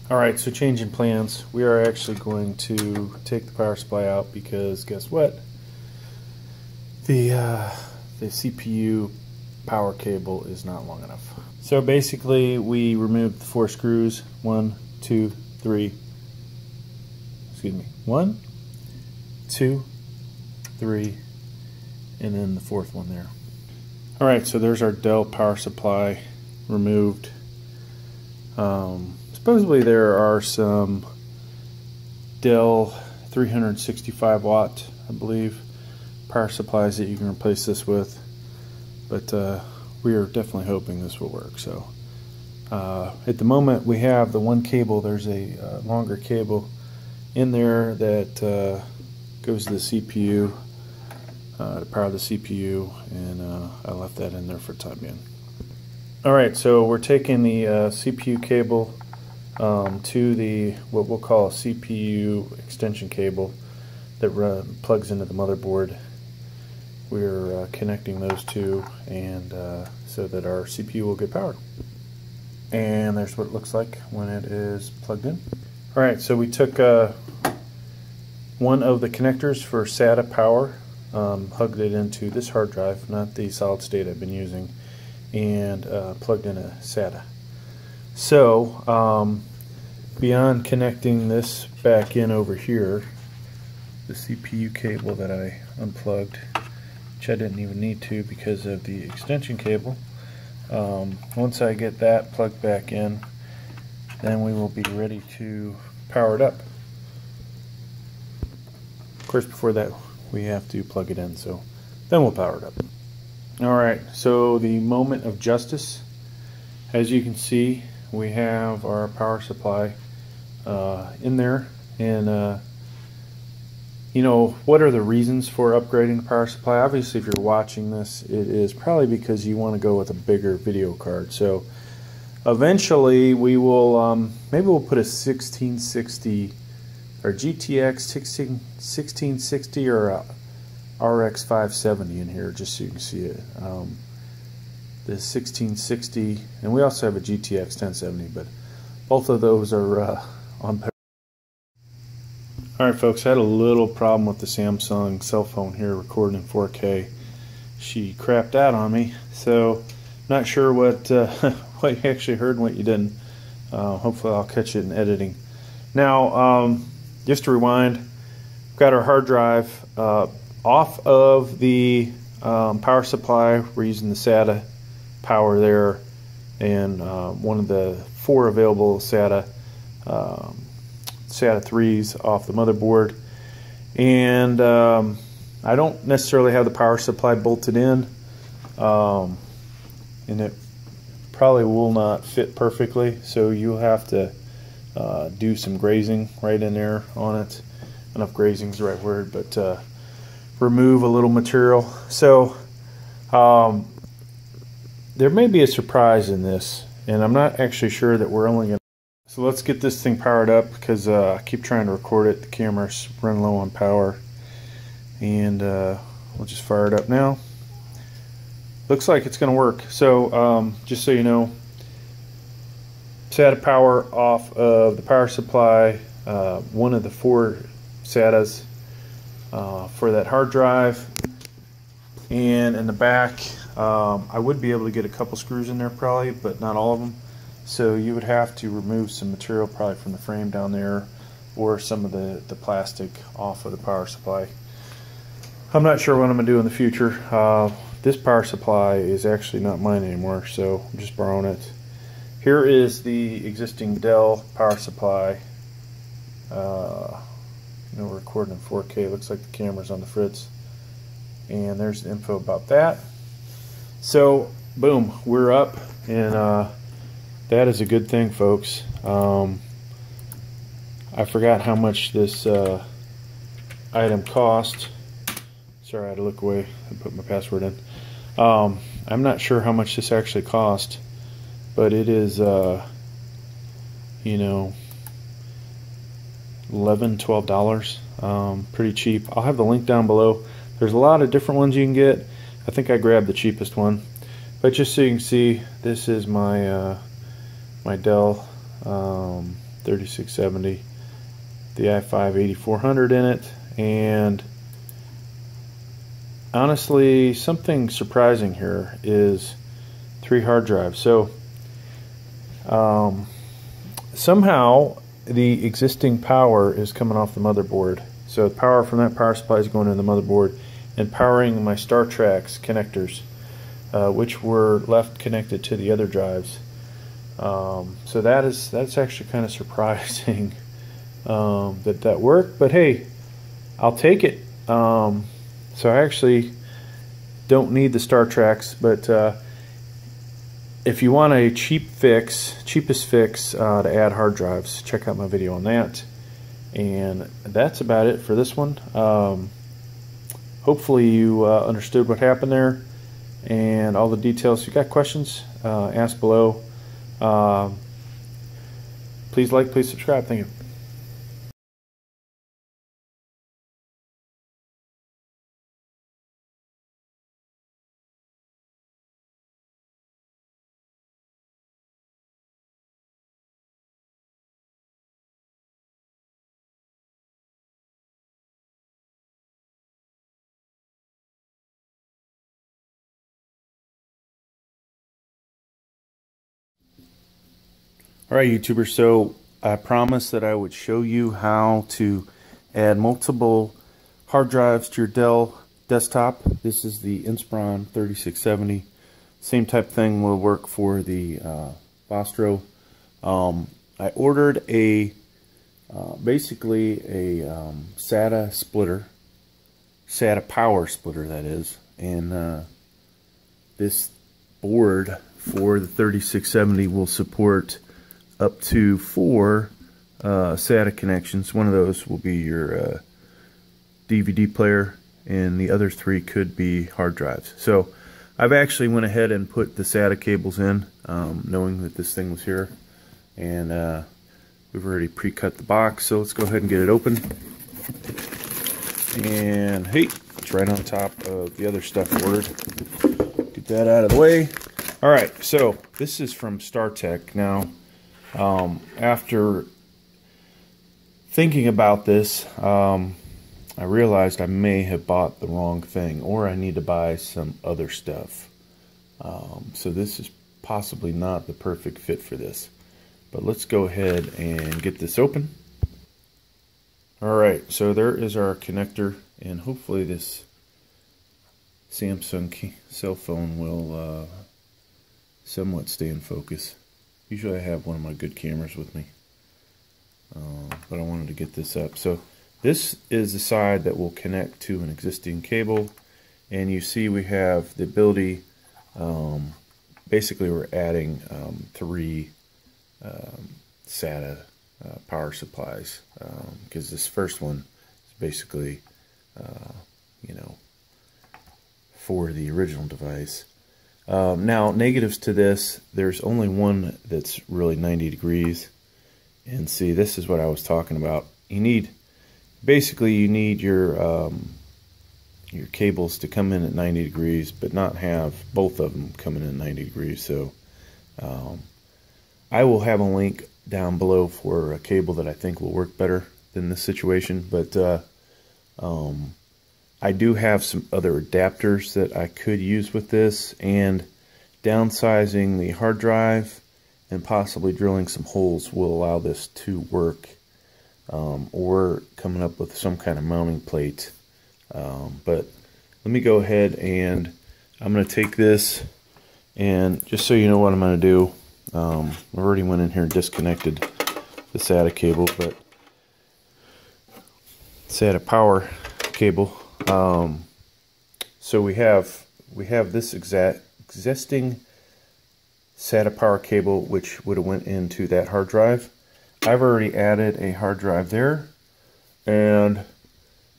Alright, so changing plans. We are actually going to take the power supply out because guess what? The CPU power cable is not long enough. So basically we removed the 4 screws, 1, 2, 3, excuse me, 1, 2, 3, and then the 4th one there. Alright, so there's our Dell power supply removed. Supposedly there are some Dell 365 watt, I believe, power supplies that you can replace this with, but we are definitely hoping this will work. So at the moment we have the one cable. There's a longer cable in there that goes to the CPU to power the CPU, and I left that in there for the time being. Alright, so we're taking the CPU cable to the what we'll call a CPU extension cable that plugs into the motherboard. We're connecting those two, and so that our CPU will get powered. And there's what it looks like when it is plugged in. Alright, so we took one of the connectors for SATA power, plugged it into this hard drive, not the solid state I've been using, and plugged in a SATA. So beyond connecting this back in over here, the CPU cable that I unplugged, which I didn't even need to because of the extension cable, once I get that plugged back in, then we will be ready to power it up. Of course, before that we have to plug it in, so then we'll power it up. Alright, so the moment of justice. As you can see, we have our power supply in there, and you know, what are the reasons for upgrading the power supply? Obviously, if you're watching this, it is probably because you want to go with a bigger video card. So eventually we will maybe we'll put a 1660 or GTX 1660 or a RX 570 in here, just so you can see it. The 1660, and we also have a GTX 1070, but both of those are on. Alright folks, I had a little problem with the Samsung cell phone here recording in 4K. She crapped out on me, so not sure what what you actually heard and what you didn't. Hopefully I'll catch it in editing. Now, just to rewind, we've got our hard drive off of the power supply. We're using the SATA power there, and one of the 4 available SATA 3s off the motherboard, And I don't necessarily have the power supply bolted in, and it probably will not fit perfectly, so you'll have to do some grazing right in there on it. Enough grazing is the right word, but remove a little material. So there may be a surprise in this, and I'm not actually sure that we're only going to. So let's get this thing powered up, because I keep trying to record it. The camera's running low on power, and we'll just fire it up now. Looks like it's going to work. So just so you know, SATA power off of the power supply, one of the 4 SATAs for that hard drive, and in the back I would be able to get a couple screws in there probably, but not all of them. So you would have to remove some material probably from the frame down there, or some of the plastic off of the power supply. I'm not sure what I'm going to do in the future. This power supply is actually not mine anymore, so I'm just borrowing it. Here is the existing Dell power supply. We're recording in 4K. Looks like the camera's on the fritz. And there's the info about that. So, boom, we're up, and that is a good thing, folks. I forgot how much this item cost. Sorry, I had to look away and put my password in. I'm not sure how much this actually cost, but it is, $11, $12. Pretty cheap. I'll have the link down below. There's a lot of different ones you can get. I think I grabbed the cheapest one. But just so you can see, this is my my Dell 3670, the i5 8400 in it, and honestly, something surprising here is 3 hard drives. So somehow the existing power is coming off the motherboard. So the power from that power supply is going to the motherboard and powering my StarTrax connectors, which were left connected to the other drives. So that's actually kind of surprising that worked, but hey, I'll take it. So I actually don't need the StarTrax, but if you want a cheapest fix to add hard drives, check out my video on that. And that's about it for this one. Hopefully you understood what happened there and all the details. If you got questions, ask below. Please like, please subscribe. Thank you. Alright, YouTubers, so I promised that I would show you how to add multiple hard drives to your Dell desktop. This is the Inspiron 3670. Same type thing will work for the Vostro. I ordered basically a SATA splitter, SATA power splitter that is, and this board for the 3670 will support up to 4 SATA connections. One of those will be your DVD player, and the other 3 could be hard drives. So I've actually went ahead and put the SATA cables in, knowing that this thing was here, and we've already pre-cut the box. So let's go ahead and get it open. And hey, it's right on top of the other stuff ordered. Get that out of the way. All right, so this is from StarTech. Now, after thinking about this, I realized I may have bought the wrong thing, or I need to buy some other stuff. So this is possibly not the perfect fit for this. But let's go ahead and get this open. Alright, so there is our connector, and hopefully this Samsung cell phone will somewhat stay in focus. Usually I have one of my good cameras with me, but I wanted to get this up. So This is the side that will connect to an existing cable, and you see we have the ability, basically we're adding 3 SATA power supplies, because this first one is basically, you know, for the original device. Now, negatives to this, there's only one that's really 90 degrees. And see, this is what I was talking about. You need, basically you need your cables to come in at 90 degrees, but not have both of them coming in at 90 degrees. So I will have a link down below for a cable that I think will work better than this situation. But I do have some other adapters that I could use with this, and downsizing the hard drive and possibly drilling some holes will allow this to work, or coming up with some kind of mounting plate. But let me go ahead and I'm going to take this, and just so you know what I'm going to do, I already went in here and disconnected the SATA cable, but SATA power cable. So we have this existing SATA power cable, which would have went into that hard drive. I've already added a hard drive there, and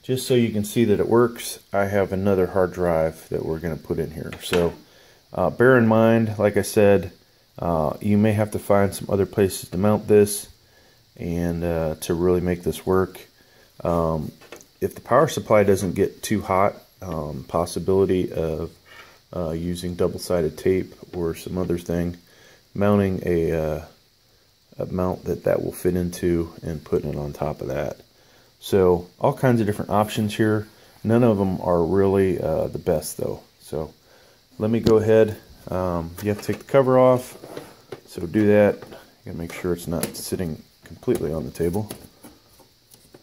just so you can see that it works, I have another hard drive that we're going to put in here. So bear in mind, like I said, you may have to find some other places to mount this, and to really make this work. If the power supply doesn't get too hot, possibility of using double-sided tape or some other thing, mounting a mount that will fit into, and putting it on top of that. So all kinds of different options here. None of them are really the best though. So let me go ahead. You have to take the cover off, so do that. You gotta make sure it's not sitting completely on the table.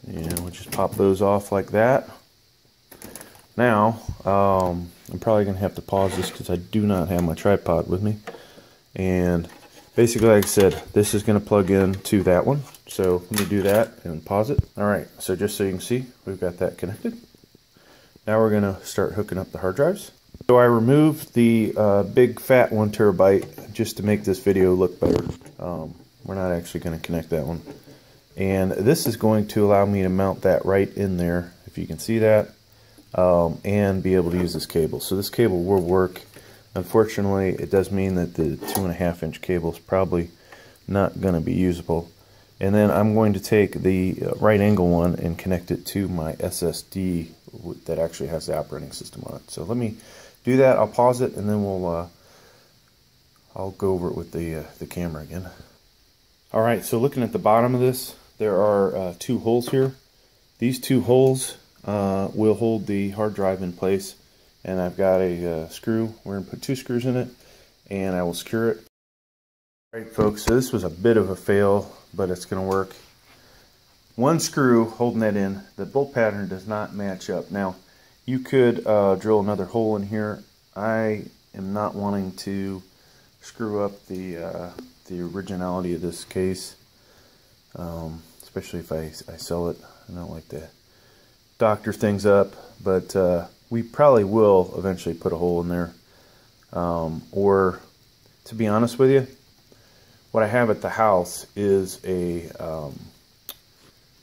And we'll just pop those off like that. Now, I'm probably going to have to pause this because I do not have my tripod with me. And basically, like I said, this is going to plug in to that one. So let me do that and pause it. Alright, so just so you can see, we've got that connected. Now we're going to start hooking up the hard drives. So I removed the big fat 1 terabyte just to make this video look better. We're not actually going to connect that one. And this is going to allow me to mount that right in there, if you can see that, and be able to use this cable. So this cable will work. Unfortunately, it does mean that the 2.5-inch cable is probably not going to be usable. And then I'm going to take the right angle one and connect it to my SSD that actually has the operating system on it. So let me do that. I'll pause it, and then I'll go over it with the camera again. All right, so looking at the bottom of this, there are 2 holes here. These 2 holes will hold the hard drive in place, and I've got a screw. We're going to put 2 screws in it, and I will secure it. All right, folks, so this was a bit of a fail, but it's going to work. 1 screw holding that in. The bolt pattern does not match up. Now, you could drill another hole in here. I am not wanting to screw up the originality of this case, especially if I sell it. I don't like to doctor things up, but we probably will eventually put a hole in there. Or, to be honest with you, what I have at the house is a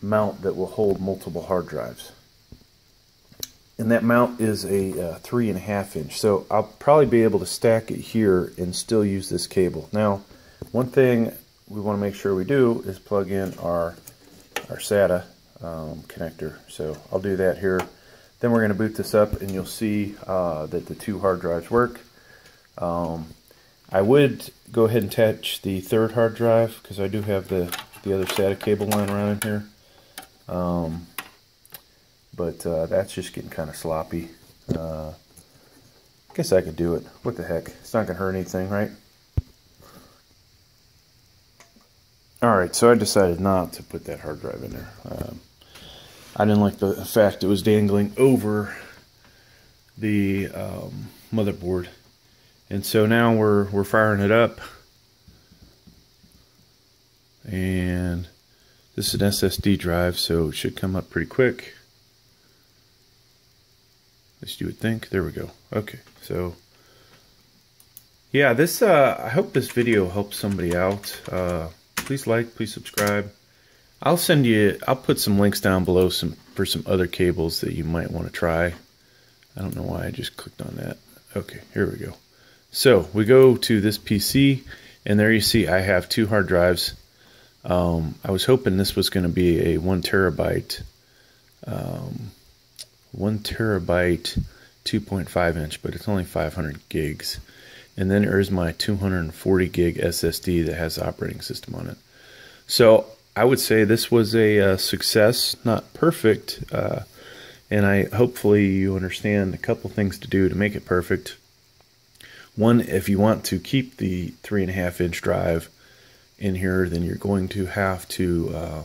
mount that will hold multiple hard drives. And that mount is a 3.5-inch. So I'll probably be able to stack it here and still use this cable. Now, one thing we want to make sure we do is plug in our SATA connector. So I'll do that here. Then we're going to boot this up, and you'll see that the 2 hard drives work. I would go ahead and attach the 3rd hard drive because I do have the other SATA cable line around in here. But that's just getting kind of sloppy. I guess I could do it. What the heck? It's not going to hurt anything, right? Alright, so I decided not to put that hard drive in there. I didn't like the fact it was dangling over the motherboard. And so now we're firing it up. And this This is an SSD drive, so it should come up pretty quick. At least you would think. There we go. Okay, so yeah, this I hope this video helps somebody out. Please like, please subscribe. I'll put some links down below for some other cables that you might want to try. I don't know why I just clicked on that. Okay, here we go. So we go to this PC, and there you see I have 2 hard drives. I was hoping this was going to be a 1 terabyte 2.5 inch, but it's only 500 gigs. And then there's my 240 gig SSD that has the operating system on it. So I would say this was a success, not perfect, and hopefully you understand a couple things to do to make it perfect. One, if you want to keep the 3.5 inch drive in here, then you're going to have to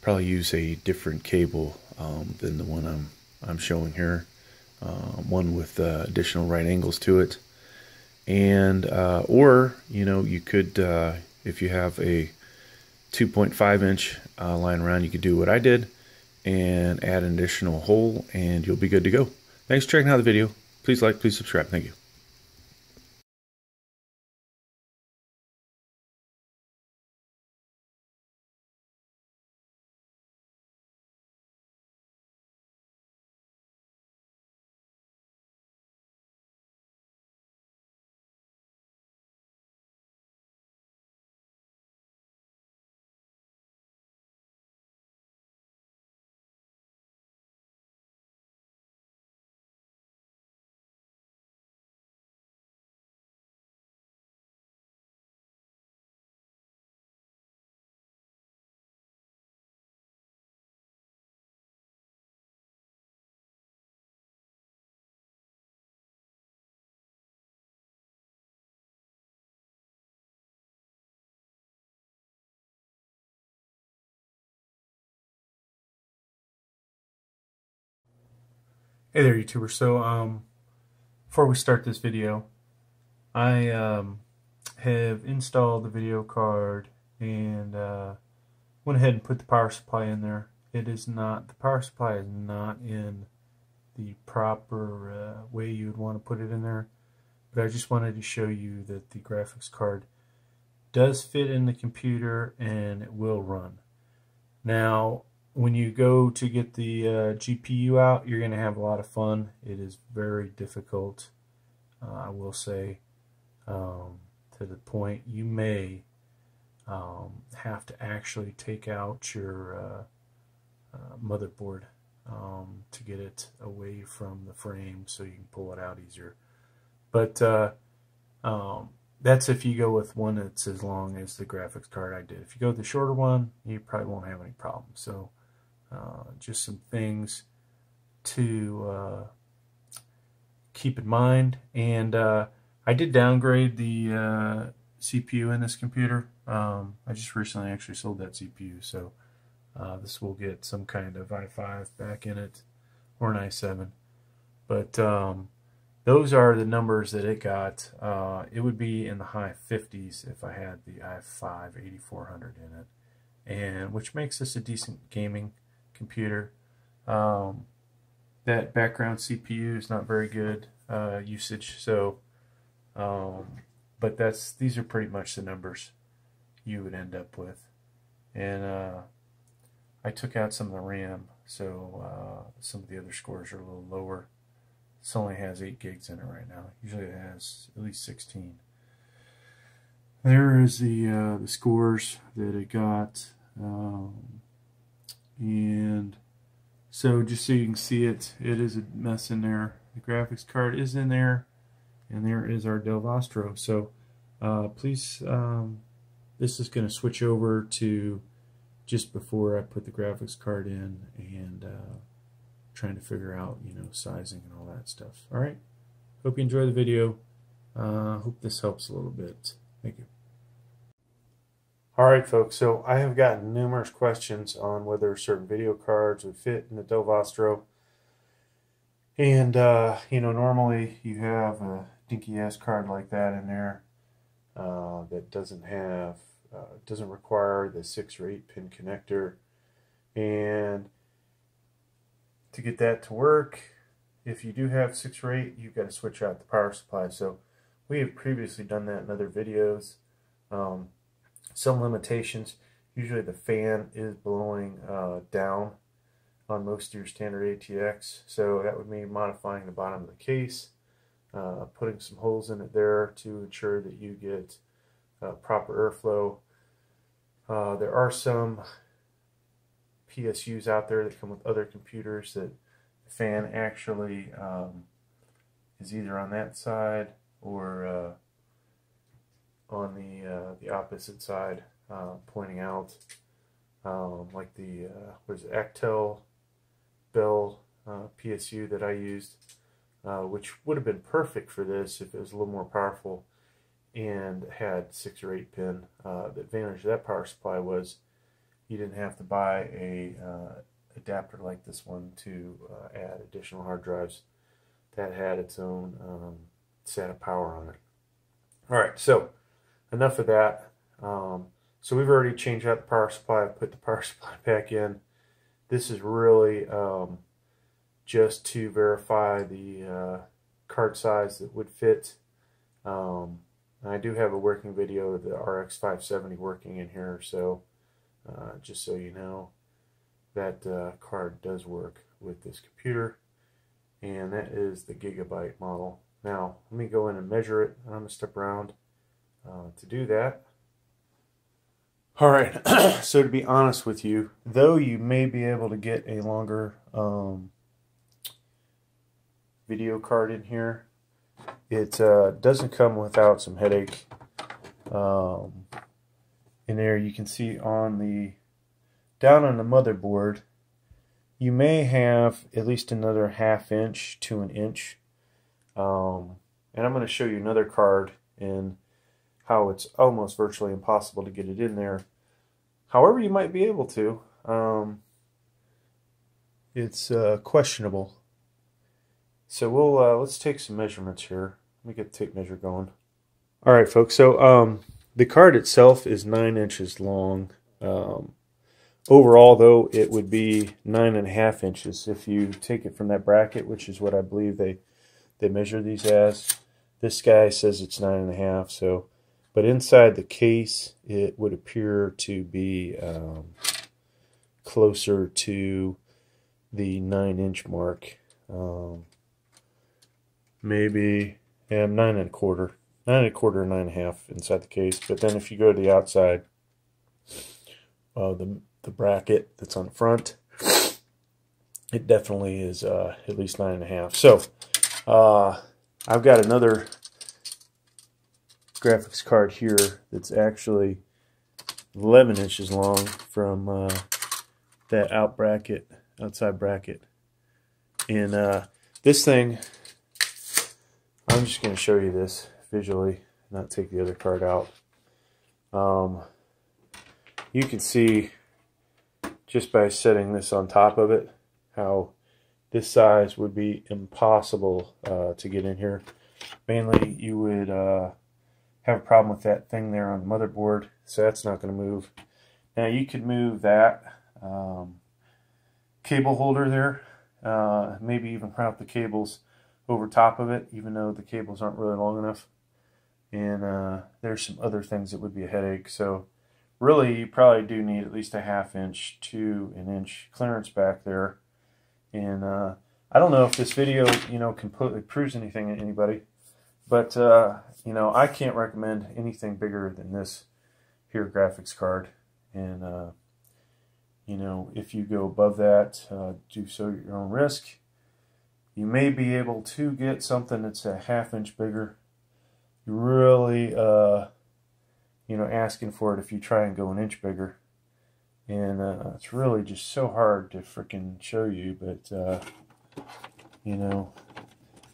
probably use a different cable than the one I'm showing here. One with additional right angles to it, and or you could if you have a 2.5 inch lying around, you could do what I did and add an additional hole, and you'll be good to go. Thanks for checking out the video. Please like, please subscribe. Thank you. Hey there, YouTuber. So before we start this video, I have installed the video card and went ahead and put the power supply in there. The power supply is not in the proper way you would want to put it in there, but I just wanted to show you that the graphics card does fit in the computer and it will run. Now, when you go to get the GPU out, you're going to have a lot of fun. It is very difficult, I will say, to the point you may have to actually take out your motherboard to get it away from the frame so you can pull it out easier. But that's if you go with one that's as long as the graphics card I did. If you go with the shorter one, you probably won't have any problems. So just some things to keep in mind. And I did downgrade the CPU in this computer. I just recently actually sold that CPU, so this will get some kind of i5 back in it, or an i7. But those are the numbers that it got. It would be in the high 50s if I had the i5 8400 in it, and which makes this a decent gaming computer. That background CPU is not very good usage, so but these are pretty much the numbers you would end up with. And I took out some of the RAM, so some of the other scores are a little lower. This only has 8 gigs in it right now. Usually it has at least 16. There is the scores that it got, and so just so you can see it, it is a mess in there. The graphics card is in there, and there is our Dell Vostro. So please, this is going to switch over to just before I put the graphics card in, and trying to figure out, sizing and all that stuff. All right. Hope you enjoy the video. Hope this helps a little bit. Thank you. All right, folks. So I have gotten numerous questions on whether certain video cards would fit in the Dell Vostro. And, normally you have a dinky ass card like that in there that doesn't have It doesn't require the 6 or 8 pin connector. And to get that to work, if you do have 6 or 8, you've got to switch out the power supply. So we have previously done that in other videos. Some limitations. Usually the fan is blowing down on most of your standard ATX, so that would mean modifying the bottom of the case, putting some holes in it there to ensure that you get proper airflow. There are some PSUs out there that come with other computers that the fan actually is either on that side or on the opposite side, pointing out, like the what is it, Actel Bell PSU that I used, which would have been perfect for this if it was a little more powerful and had 6 or 8 pin. The advantage of that power supply was you didn't have to buy a adapter like this one to add additional hard drives. That had its own SATA power on it. Alright, so enough of that. So we've already changed out the power supply. I've put the power supply back in. This is really just to verify the card size that would fit. I do have a working video of the RX 570 working in here, so just so you know, that card does work with this computer, and that is the Gigabyte model. Now let me go in and measure it. I'm going to step around to do that. Alright, so to be honest with you, though you may be able to get a longer video card in here, it doesn't come without some headache. In there you can see on the down on the motherboard, you may have at least another 1/2 inch to 1 inch. And I'm going to show you another card and how it's almost virtually impossible to get it in there. However, you might be able to. It's questionable. So we'll let's take some measurements here. Let me get the tape measure going. All right, folks. So the card itself is 9 inches long. Overall, though, it would be 9.5 inches if you take it from that bracket, which is what I believe they measure these as. This guy says it's 9.5. So, but inside the case, it would appear to be closer to the 9-inch mark. Maybe 9 1/4, 9 1/4, 9 1/2 inside the case. But then if you go to the outside, the bracket that's on the front, it definitely is at least 9.5. So I've got another graphics card here that's actually 11 inches long from that outside bracket. And this thing, I'm just going to show you this visually, not take the other card out. You can see just by setting this on top of it how this size would be impossible to get in here. Mainly you would have a problem with that thing there on the motherboard, so that's not going to move. Now you could move that cable holder there, maybe even route the cables over top of it, even though the cables aren't really long enough. And there's some other things that would be a headache. So really you probably do need at least a 1/2 inch to 1 inch clearance back there. And I don't know if this video, completely proves anything to anybody, but I can't recommend anything bigger than this here graphics card. And if you go above that, do so at your own risk. You may be able to get something that's a 1/2 inch bigger. You're really asking for it if you try and go 1 inch bigger. And it's really just so hard to freaking show you, but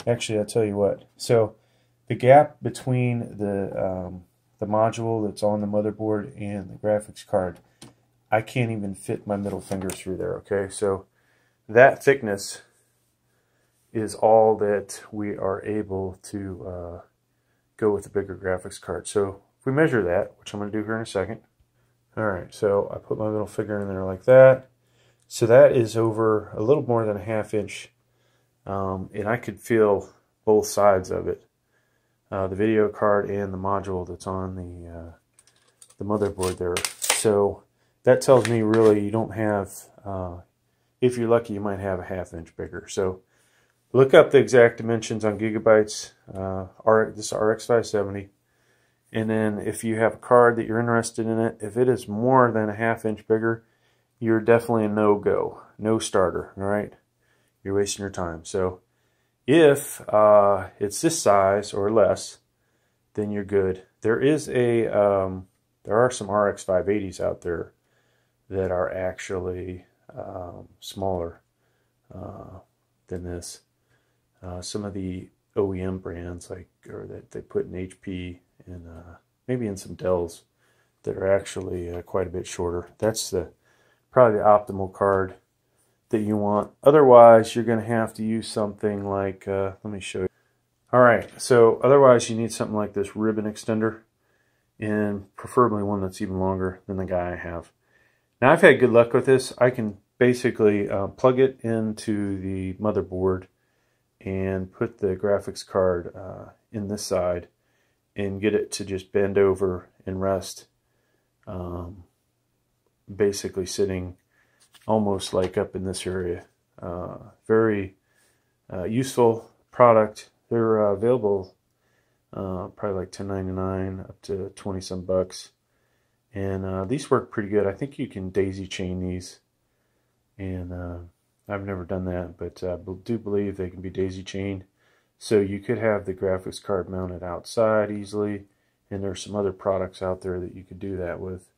actually I'll tell you what. So the gap between the module that's on the motherboard and the graphics card, I can't even fit my middle finger through there, okay? So that thickness is all that we are able to go with a bigger graphics card. So if we measure that, which I'm going to do here in a second. All right, so I put my little finger in there like that. So that is over a little more than a 1/2 inch, and I could feel both sides of it, the video card and the module that's on the motherboard there. So that tells me really you don't have, if you're lucky, you might have a 1/2 inch bigger. So look up the exact dimensions on Gigabytes, this RX 570. And then if you have a card that you're interested in it, if it is more than a 1/2 inch bigger, you're definitely a no-go, no starter, all right? You're wasting your time. So if it's this size or less, then you're good. There is there are some RX 580s out there that are actually smaller than this. Some of the OEM brands, or that they put in HP and maybe in some Dells, that are actually quite a bit shorter. That's probably the optimal card that you want. Otherwise, you're going to have to use something like, let me show you. All right, so otherwise you need something like this ribbon extender, and preferably one that's even longer than the guy I have. Now, I've had good luck with this. I can basically plug it into the motherboard and put the graphics card in this side and get it to just bend over and rest, basically sitting almost like up in this area. Very useful product. They're available probably like $10.99 up to 20 some bucks, and these work pretty good. I think you can daisy chain these, and I've never done that, but I do believe they can be daisy chained. So you could have the graphics card mounted outside easily, and there's some other products out there that you could do that with.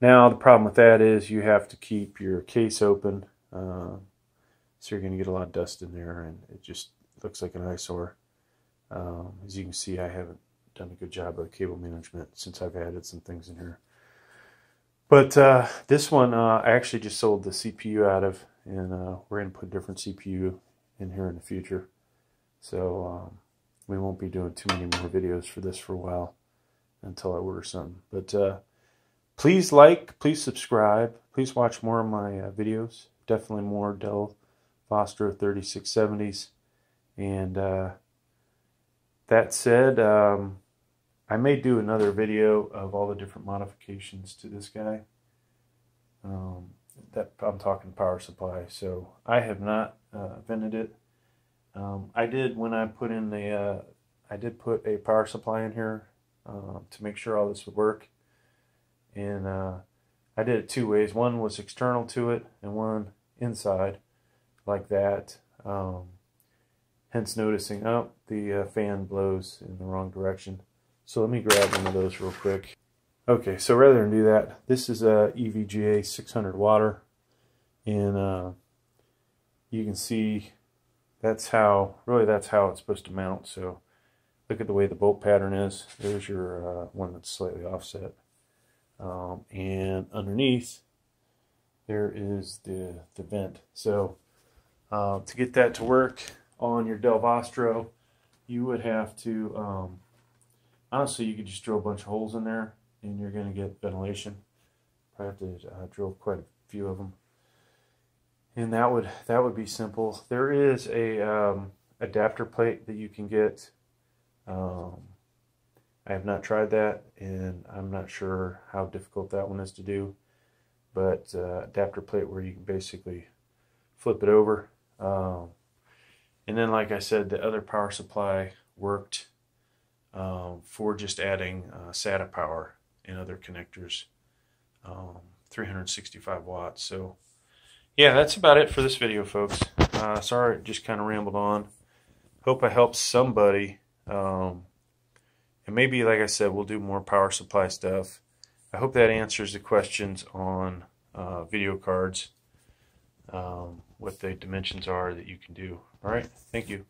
Now, the problem with that is you have to keep your case open, so you're going to get a lot of dust in there, and it just looks like an eyesore. As you can see, I haven't done a good job of cable management since I've added some things in here. But this one I actually just sold the CPU out of, and we're going to put a different CPU in here in the future. So we won't be doing too many more videos for this for a while until I order something. But please like, please subscribe, please watch more of my videos. Definitely more Dell Vostro 3670s. And that said, I may do another video of all the different modifications to this guy. That I'm talking power supply. So I have not vented it. I did when I put in the, I did put a power supply in here to make sure all this would work. And I did it two ways. One was external to it and one inside, like that. Hence noticing, oh, the fan blows in the wrong direction. So let me grab one of those real quick. Okay, so rather than do that, this is a EVGA 600 water, and you can see that's how it's supposed to mount. So look at the way the bolt pattern is. There's your one that's slightly offset, and underneath there is the vent. So to get that to work on your Dell Vostro, you would have to honestly, you could just drill a bunch of holes in there and you're going to get ventilation. Probably have to drill quite a few of them, and that would be simple. There is a adapter plate that you can get. I have not tried that, and I'm not sure how difficult that one is to do, but adapter plate where you can basically flip it over. And then, like I said, the other power supply worked for just adding SATA power and other connectors, 365 watts. So yeah, that's about it for this video, folks. Sorry, it just kind of rambled on. Hope I helped somebody. And maybe, like I said, we'll do more power supply stuff. I hope that answers the questions on video cards, what the dimensions are that you can do. All right, thank you.